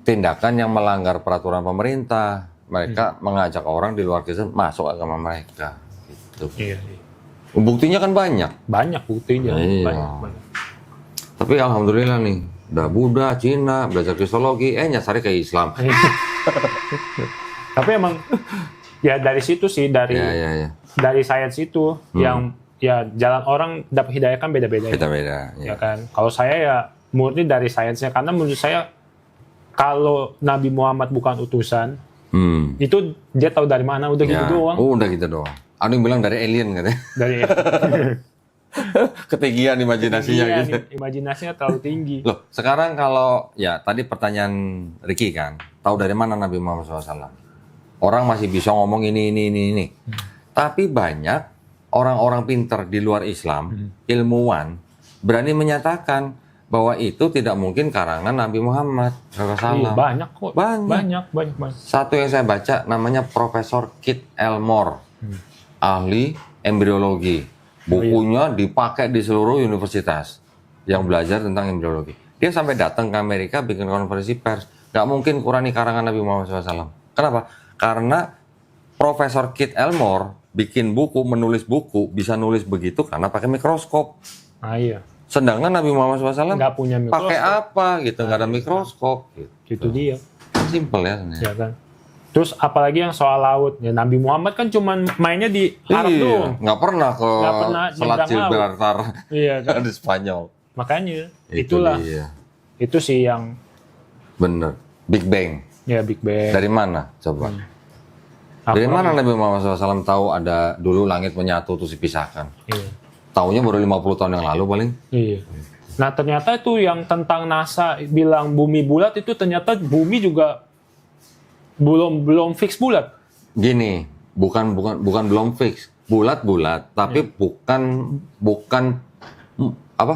tindakan yang melanggar peraturan pemerintah. Mereka mengajak orang di luar Kristen masuk agama mereka. Gitu. Iya. Buktinya kan banyak. Banyak buktinya. Iya. Banyak. Tapi alhamdulillah nih, udah Buddha, Cina, belajar Kristologi, nyasarnya ke Islam. Tapi emang ya dari situ sih, dari Ya. dari sains itu yang ya jalan orang dapat hidayah kan beda-beda. Beda-beda. Ya kan. Kalau saya ya murni dari sainsnya, karena menurut saya kalau Nabi Muhammad bukan utusan, itu dia tahu dari mana, udah gitu Ya. doang. Udah gitu doang. Ada yang bilang dari alien katanya. Dari Ketinggian imajinasinya iya, gitu. imajinasinya terlalu tinggi. Loh, sekarang kalau ya tadi pertanyaan Ricky kan, tahu dari mana Nabi Muhammad SAW? Orang masih bisa ngomong ini. Tapi banyak orang-orang pinter di luar Islam, ilmuwan, berani menyatakan bahwa itu tidak mungkin karangan Nabi Muhammad SAW. Iya, banyak kok. Banyak. Banyak. Satu yang saya baca namanya Profesor Kit Elmore, ahli embriologi. Bukunya dipakai di seluruh universitas yang belajar tentang embriologi. Dia sampai datang ke Amerika bikin konferensi pers. Gak mungkin Qurani karangan Nabi Muhammad SAW. Kenapa? Karena Profesor Kit Elmore bikin buku, menulis buku, bisa nulis begitu karena pakai mikroskop. Ah iya. Sedangkan Nabi Muhammad SAW Nggak punya mikroskop. pakai apa gitu, nggak ada mikroskop. Gitu. Itu dia. Simple ya sebenarnya. Ya kan. Terus apalagi yang soal laut, ya Nabi Muhammad kan cuman mainnya di Arab doang. Nggak pernah ke Nggak pernah Selat nyebrang Gibraltar Iya kan. di Spanyol. Makanya Itu itulah. dia. Itu sih yang Bener. Big Bang. ya Big Bang. Dari mana? Coba. Dari Apalagi- mana Nabi Muhammad SAW tahu ada dulu langit menyatu terus dipisahkan? Iya. Taunya baru 50 tahun yang lalu paling. Iya. Nah ternyata itu yang tentang NASA bilang bumi bulat itu ternyata bumi juga belum fix bulat. Gini, bukan belum fix. Bulat-bulat, tapi bukan apa?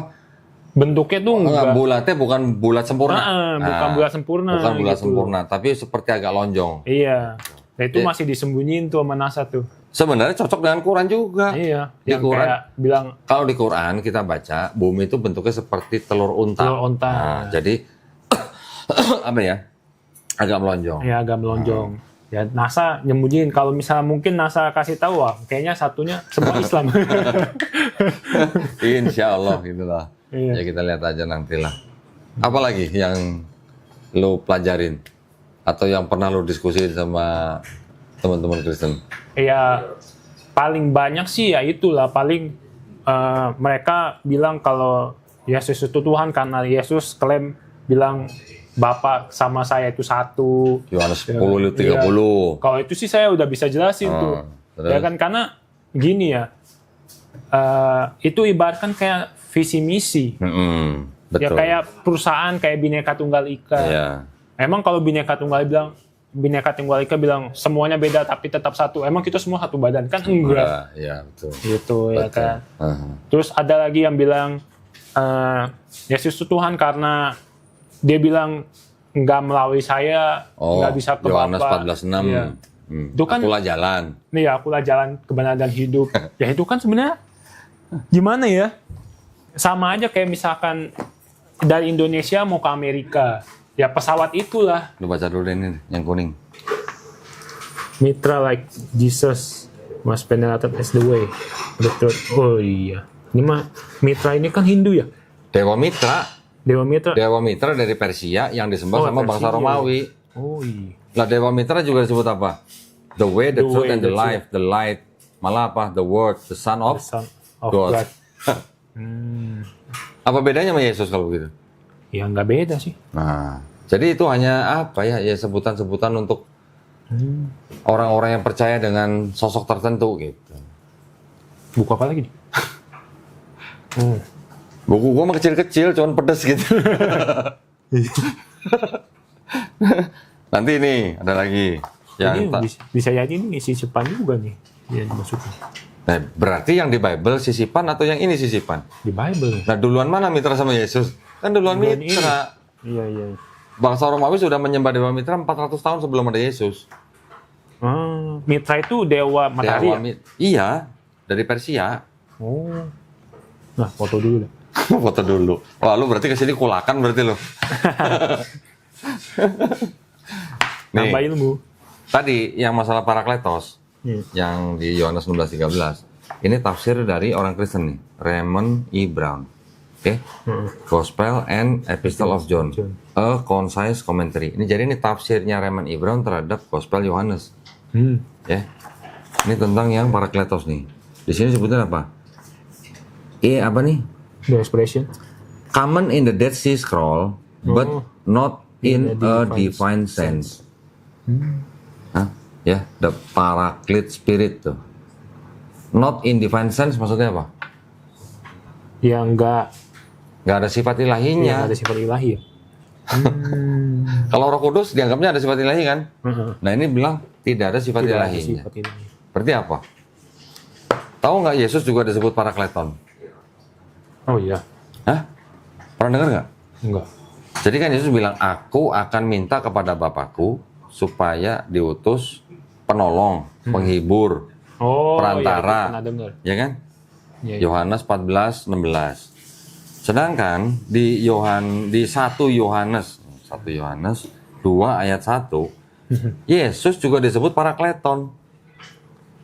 Bentuknya tuh Enggak, enggak. bulatnya bukan bulat sempurna. Bukan bulat sempurna. Bukan bulat gitu. sempurna, tapi seperti agak lonjong. Iya. Nah itu masih disembunyiin tuh sama NASA tuh. Sebenarnya cocok dengan Quran juga. Iya. Di Yang Quran, kayak bilang kalau di Quran kita baca, bumi itu bentuknya seperti telur unta. Telur unta. Nah, jadi apa ya? Agak melonjong. ya agak melonjong. Ya NASA nyembunyiin. Kalau misalnya mungkin NASA kasih tahu, wah kayaknya satunya semua Islam. Insya Allah gitulah. Iya. Ya kita lihat aja nantilah. Apalagi yang lo pelajarin atau yang pernah lo diskusiin sama teman-teman Kristen? Ya paling banyak sih ya itulah paling mereka bilang kalau Yesus itu Tuhan karena Yesus klaim bilang Bapa sama saya itu satu. Yohanes 10, Iya. 30. Kalau itu sih saya udah bisa jelasin tuh. terus? Ya kan karena gini ya. Itu ibaratkan kayak visi misi. Betul. Ya kayak perusahaan kayak Bhinneka Tunggal Ika. Iya. Emang kalau Bhinneka Tunggal Ika bilang semuanya beda tapi tetap satu. Emang kita semua satu badan kan enggak. Iya, betul. Gitu ya Betul. kan. Terus ada lagi yang bilang Yesus itu Tuhan karena dia bilang nggak melalui saya nggak bisa ke Yohanes Bapa. 14:6. Iya. Itu kan Akulah jalan. nih akulah jalan kebenaran dan hidup. Ya itu kan sebenarnya gimana ya? Sama aja kayak misalkan dari Indonesia mau ke Amerika. Ya pesawat itulah. Lu baca dulu deh ini yang kuning. Mitra like Jesus was venerated as the way, the truth. Oh iya. Ini mah Mitra ini kan Hindu ya? Dewa Mitra. Dewa Mitra. Dewa Mitra dari Persia yang disembah sama bangsa Persia. Romawi. Oh iya. Lah Dewa Mitra juga disebut apa? The way, the The truth, way, and the the life. The light. Malah apa? The word, the son of The Son of God. God. Apa bedanya sama Yesus kalau begitu? Ya nggak beda sih. Nah, jadi itu hanya apa ya? Ya sebutan-sebutan untuk orang-orang yang percaya dengan sosok tertentu gitu. Buku apa lagi nih? Buku gua mah kecil-kecil, cuman pedes gitu. Nanti ini ada lagi. Jadi Yang bisa jadi ini sisipan juga nih yang dimasukin berarti yang di Bible sisipan atau yang ini sisipan? di Bible. Nah duluan mana mitra sama Yesus? Kan duluan Duluan mitra. Iya. Bangsa Romawi sudah menyembah dewa mitra 400 tahun sebelum ada Yesus. Mitra itu dewa matahari ya? Iya, dari Persia. Oh. Nah, foto dulu deh. Foto dulu. Wah, lu berarti kesini kulakan berarti lu. Nih, Nambah ilmu. tadi yang masalah Parakletos, yang di Yohanes 16:13, ini tafsir dari orang Kristen nih, Raymond E. Brown. Oke, Gospel and Epistle of John, a concise commentary. Ini jadi ini tafsirnya Raymond E. Brown terhadap Gospel Yohanes. Ya, ini tentang yang Parakletos nih. Di sini sebutnya apa? Apa nih? The expression. Common in the Dead Sea Scroll, but not in a divine sense. Hah? Ya, the Paraclete Spirit tuh. Not in divine sense maksudnya apa? Ya enggak Nggak ada sifat ilahinya. ada sifat ilahi ya. Kalau Roh Kudus dianggapnya ada sifat ilahi kan? Nah ini bilang tidak ada sifat Tidak ada ilahinya. sifat ilahi. Berarti apa? Tahu nggak Yesus juga disebut Parakleton? Oh iya. Hah? Pernah dengar nggak? Enggak. Jadi kan Yesus bilang, aku akan minta kepada Bapakku supaya diutus penolong, penghibur, Oh, perantara, ya, pernah dengar. ya kan? Ya. Yohanes 14:16. Sedangkan di 1 Yohanes 2 ayat 1, Yesus juga disebut Parakleton.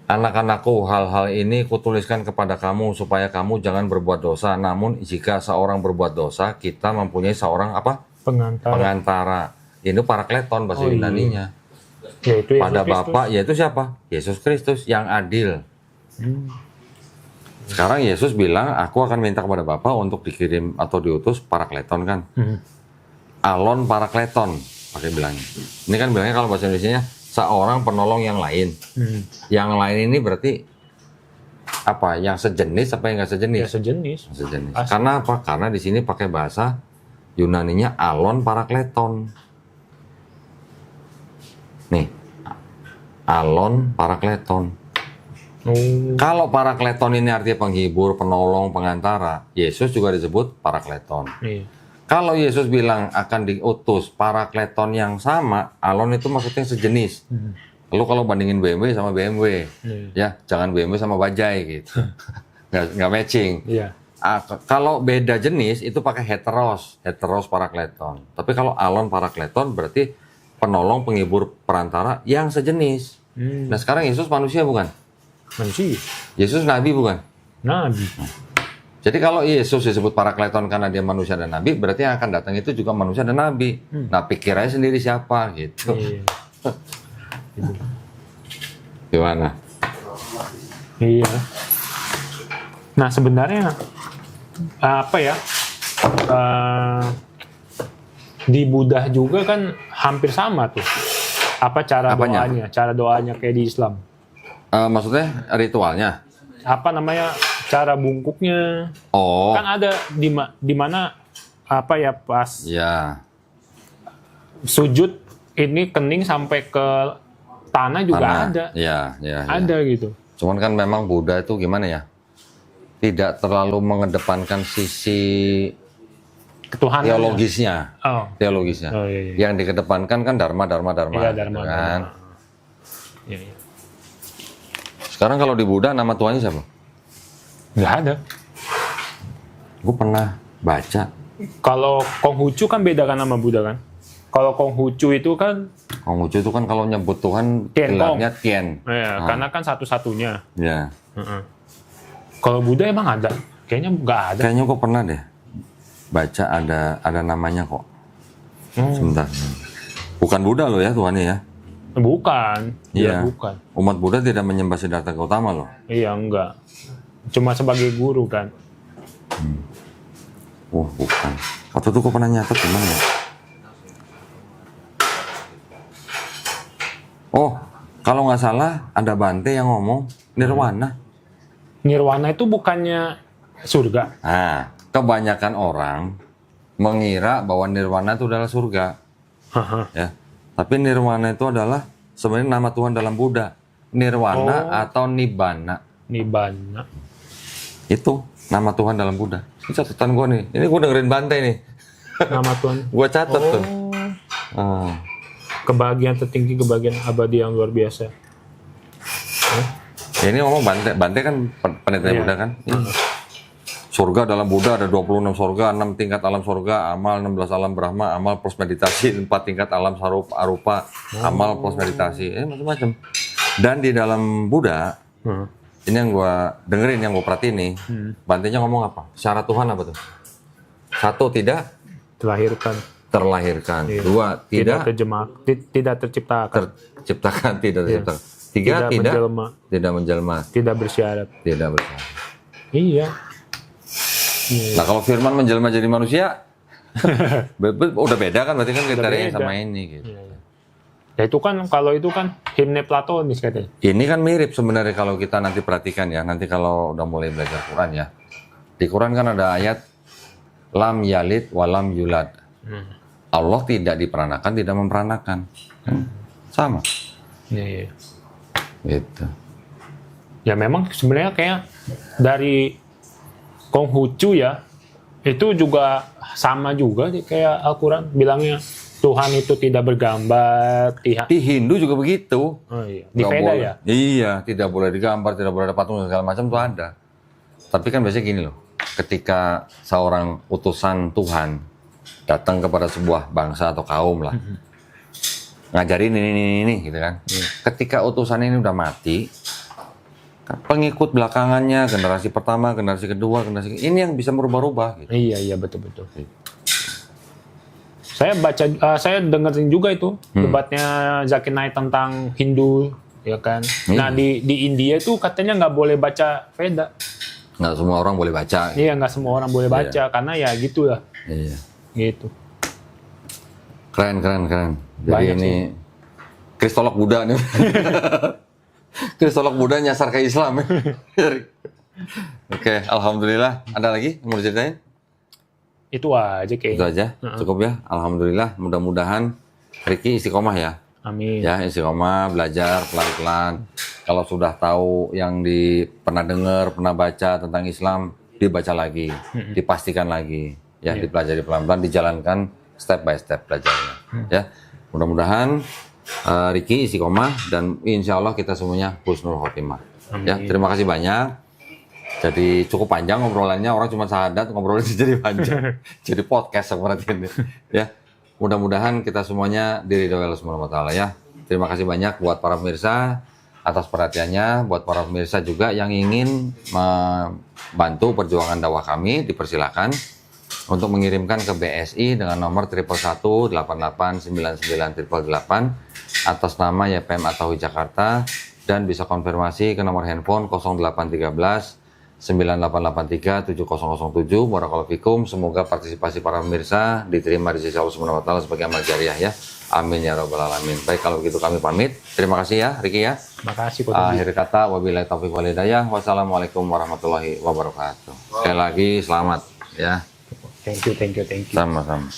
Anak-anakku, hal-hal ini kutuliskan kepada kamu supaya kamu jangan berbuat dosa. Namun jika seorang berbuat dosa, kita mempunyai seorang apa? Pengantara. Ini Parakleton bahasa Yunaninya. Yaitu Pada Yesus Kristus. Bapa, yaitu siapa? Yesus Kristus yang adil. Sekarang Yesus bilang, aku akan minta kepada Bapa untuk dikirim atau diutus Parakleton kan? Alon Parakleton, pakai bilangnya. Ini kan bilangnya kalau bahasa Indonesianya seorang penolong yang lain. Yang lain ini berarti apa? Yang sejenis apa yang nggak sejenis? Ya sejenis. Sejenis. Asli. Karena apa? Karena di sini pakai bahasa Yunaninya Alon Parakleton. Nih, Alon Parakleton. Kalau Parakleton ini artinya penghibur, penolong, pengantara, Yesus juga disebut Parakleton. Iya. Kalau Yesus bilang akan diutus Parakleton yang sama, Alon itu maksudnya sejenis. Lalu kalau bandingin BMW sama BMW, ya jangan BMW sama Bajaj gitu, nggak matching. Iya. Kalau beda jenis itu pakai heteros Parakleton. Tapi kalau Alon Parakleton berarti penolong, penghibur, perantara yang sejenis. Nah sekarang Yesus manusia bukan? Manusia. Yesus nabi bukan? Nabi. Jadi kalau Yesus disebut Parakleton karena dia manusia dan nabi, berarti yang akan datang itu juga manusia dan nabi. Nah pikir aja sendiri siapa gitu. Iya. Gimana? Iya. Nah sebenarnya apa ya? Di Buddha juga kan hampir sama tuh. Apa cara Apanya? doanya? Cara doanya kayak di Islam. Maksudnya ritualnya? Apa namanya? Cara bungkuknya. Oh. Kan ada di mana apa ya pas Ya. sujud ini kening sampai ke tanah juga Tanah. ada. Ya. Ada gitu. Cuman kan memang Buddha itu gimana ya? Tidak terlalu mengedepankan sisi Ketuhanan. teologisnya. Oh. Teologisnya. Oh, iya. Yang dikedepankan kan dharma Iya, gitu Dharma. kan. Iya. Sekarang kalau di Buddha nama Tuhannya siapa? Nggak ada. Gue pernah baca. Kalau Konghucu kan beda kan sama Buddha kan? Kalau Konghucu itu kan Konghucu itu kan kalau nyebut Tuhan Tien Kong. gelarnya Tien. ya, karena kan satu-satunya. Ya. Kalau Buddha emang ada? Kayaknya nggak ada. Kayaknya gue pernah deh baca ada namanya kok. Sebentar. Bukan Buddha loh ya Tuhannya ya. Bukan. Iya. Bukan. Umat Buddha tidak menyembah Siddhartha Gautama loh. Iya, enggak. Cuma sebagai guru kan. Oh bukan. Waktu itu gue pernah nyatet gimana ya? Oh, kalau nggak salah ada Bante yang ngomong Nirwana. Nirwana itu bukannya surga. Nah, kebanyakan orang mengira bahwa Nirwana itu adalah surga. Ya. Tapi Nirwana itu adalah sebenarnya nama Tuhan dalam Buddha. Nirwana atau Nibbana. Nibbana. Itu nama Tuhan dalam Buddha. Ini catatan gue nih. Ini gue dengerin Bante nih. Nama Tuhan. Gue catat tuh. Kebahagiaan tertinggi, kebahagiaan abadi yang luar biasa. Ya, ini ngomong Bante kan penelitian Iya. Buddha kan. Surga dalam Buddha ada 26 surga, 6 tingkat alam surga, amal 16 alam Brahma, amal plus meditasi 4 tingkat alam arupa, amal plus meditasi, macam-macam. Dan di dalam Buddha, ini yang gua dengerin, yang gua perhatiin nih, Bantenya ngomong apa? Syarat Tuhan apa tuh? 1, tidak Terlahirkan. terlahirkan. Iya. 2, tidak tidak terciptakan. terciptakan, tidak terciptakan. 3, Tidak menjelma. tidak menjelma, Tidak bersyarat. tidak bersyarat. Iya. Nah kalau Firman menjelma jadi manusia, udah beda kan berarti kan kriterianya beda. sama ini gitu. Ya itu kan, kalau itu kan himne Platonis katanya. Ini kan mirip sebenarnya kalau kita nanti perhatikan ya, nanti kalau udah mulai belajar Quran ya. Di Quran kan ada ayat lam yalid walam yulad. Allah tidak diperanakan, tidak memperanakan. Sama. Iya. Gitu. Ya memang sebenarnya kayak dari Konghucu ya, itu juga sama juga sih kayak Al-Quran bilangnya Tuhan itu tidak bergambar. Di Hindu juga begitu. Oh iya. Di Nggak Veda boleh. ya? Iya, tidak boleh digambar, tidak boleh ada patung segala macam tuh ada. Tapi kan biasanya gini loh, ketika seorang utusan Tuhan datang kepada sebuah bangsa atau kaum lah, ngajarin ini gitu kan. Ketika utusan ini udah mati, pengikut belakangannya, generasi pertama, generasi kedua, ini yang bisa merubah-rubah gitu. Iya betul. Saya dengerin juga itu debatnya Zakir Naik tentang Hindu, ya kan. Nah di India itu katanya nggak boleh baca Veda. Nggak semua orang boleh baca. Iya, nggak semua orang boleh baca karena ya gitu lah. Iya. Gitu. Keren. Jadi Banyak ini kristolog Buddha nih. Kristolog Buddha nyasar ke Islam ya. Oke, alhamdulillah. Ada lagi yang mau diceritain? Itu aja kayaknya. Itu aja, cukup ya. Alhamdulillah, mudah-mudahan Ricky istiqomah ya. Amin. Ya, istiqomah, belajar pelan-pelan. Kalau sudah tahu yang pernah dengar, pernah baca tentang Islam, dibaca lagi, dipastikan lagi, ya, dipelajari pelan-pelan, dijalankan step by step belajarnya. Ya, mudah-mudahan Ricky istiqomah dan insya Allah kita semuanya husnul khotimah. Ya, terima kasih banyak. Jadi cukup panjang ngobrolannya, orang cuma sahadat ngobrolnya jadi panjang. Jadi podcast seperti ini. Ya, mudah-mudahan kita semuanya diridhoi Allah Subhanahu wa taala ya. Terima kasih banyak buat para pemirsa atas perhatiannya, buat para pemirsa juga yang ingin membantu perjuangan dakwah kami, dipersilakan untuk mengirimkan ke BSI dengan nomor 111 88 99 888 atas nama YPM Atawi Jakarta dan bisa konfirmasi ke nomor handphone 0813 9883 7007. Barakallahu fikum. Semoga partisipasi para pemirsa diterima di sisi Allah Subhanahu wa taala sebagai amal jariah ya. Amin ya rabbal alamin. Baik, kalau begitu kami pamit. Terima kasih ya Ricky ya. Makasih. Akhir kata wabillahi taufiq wal hidayah. Wassalamualaikum warahmatullahi wabarakatuh. Sekali lagi selamat ya. Thank you. Sama-sama.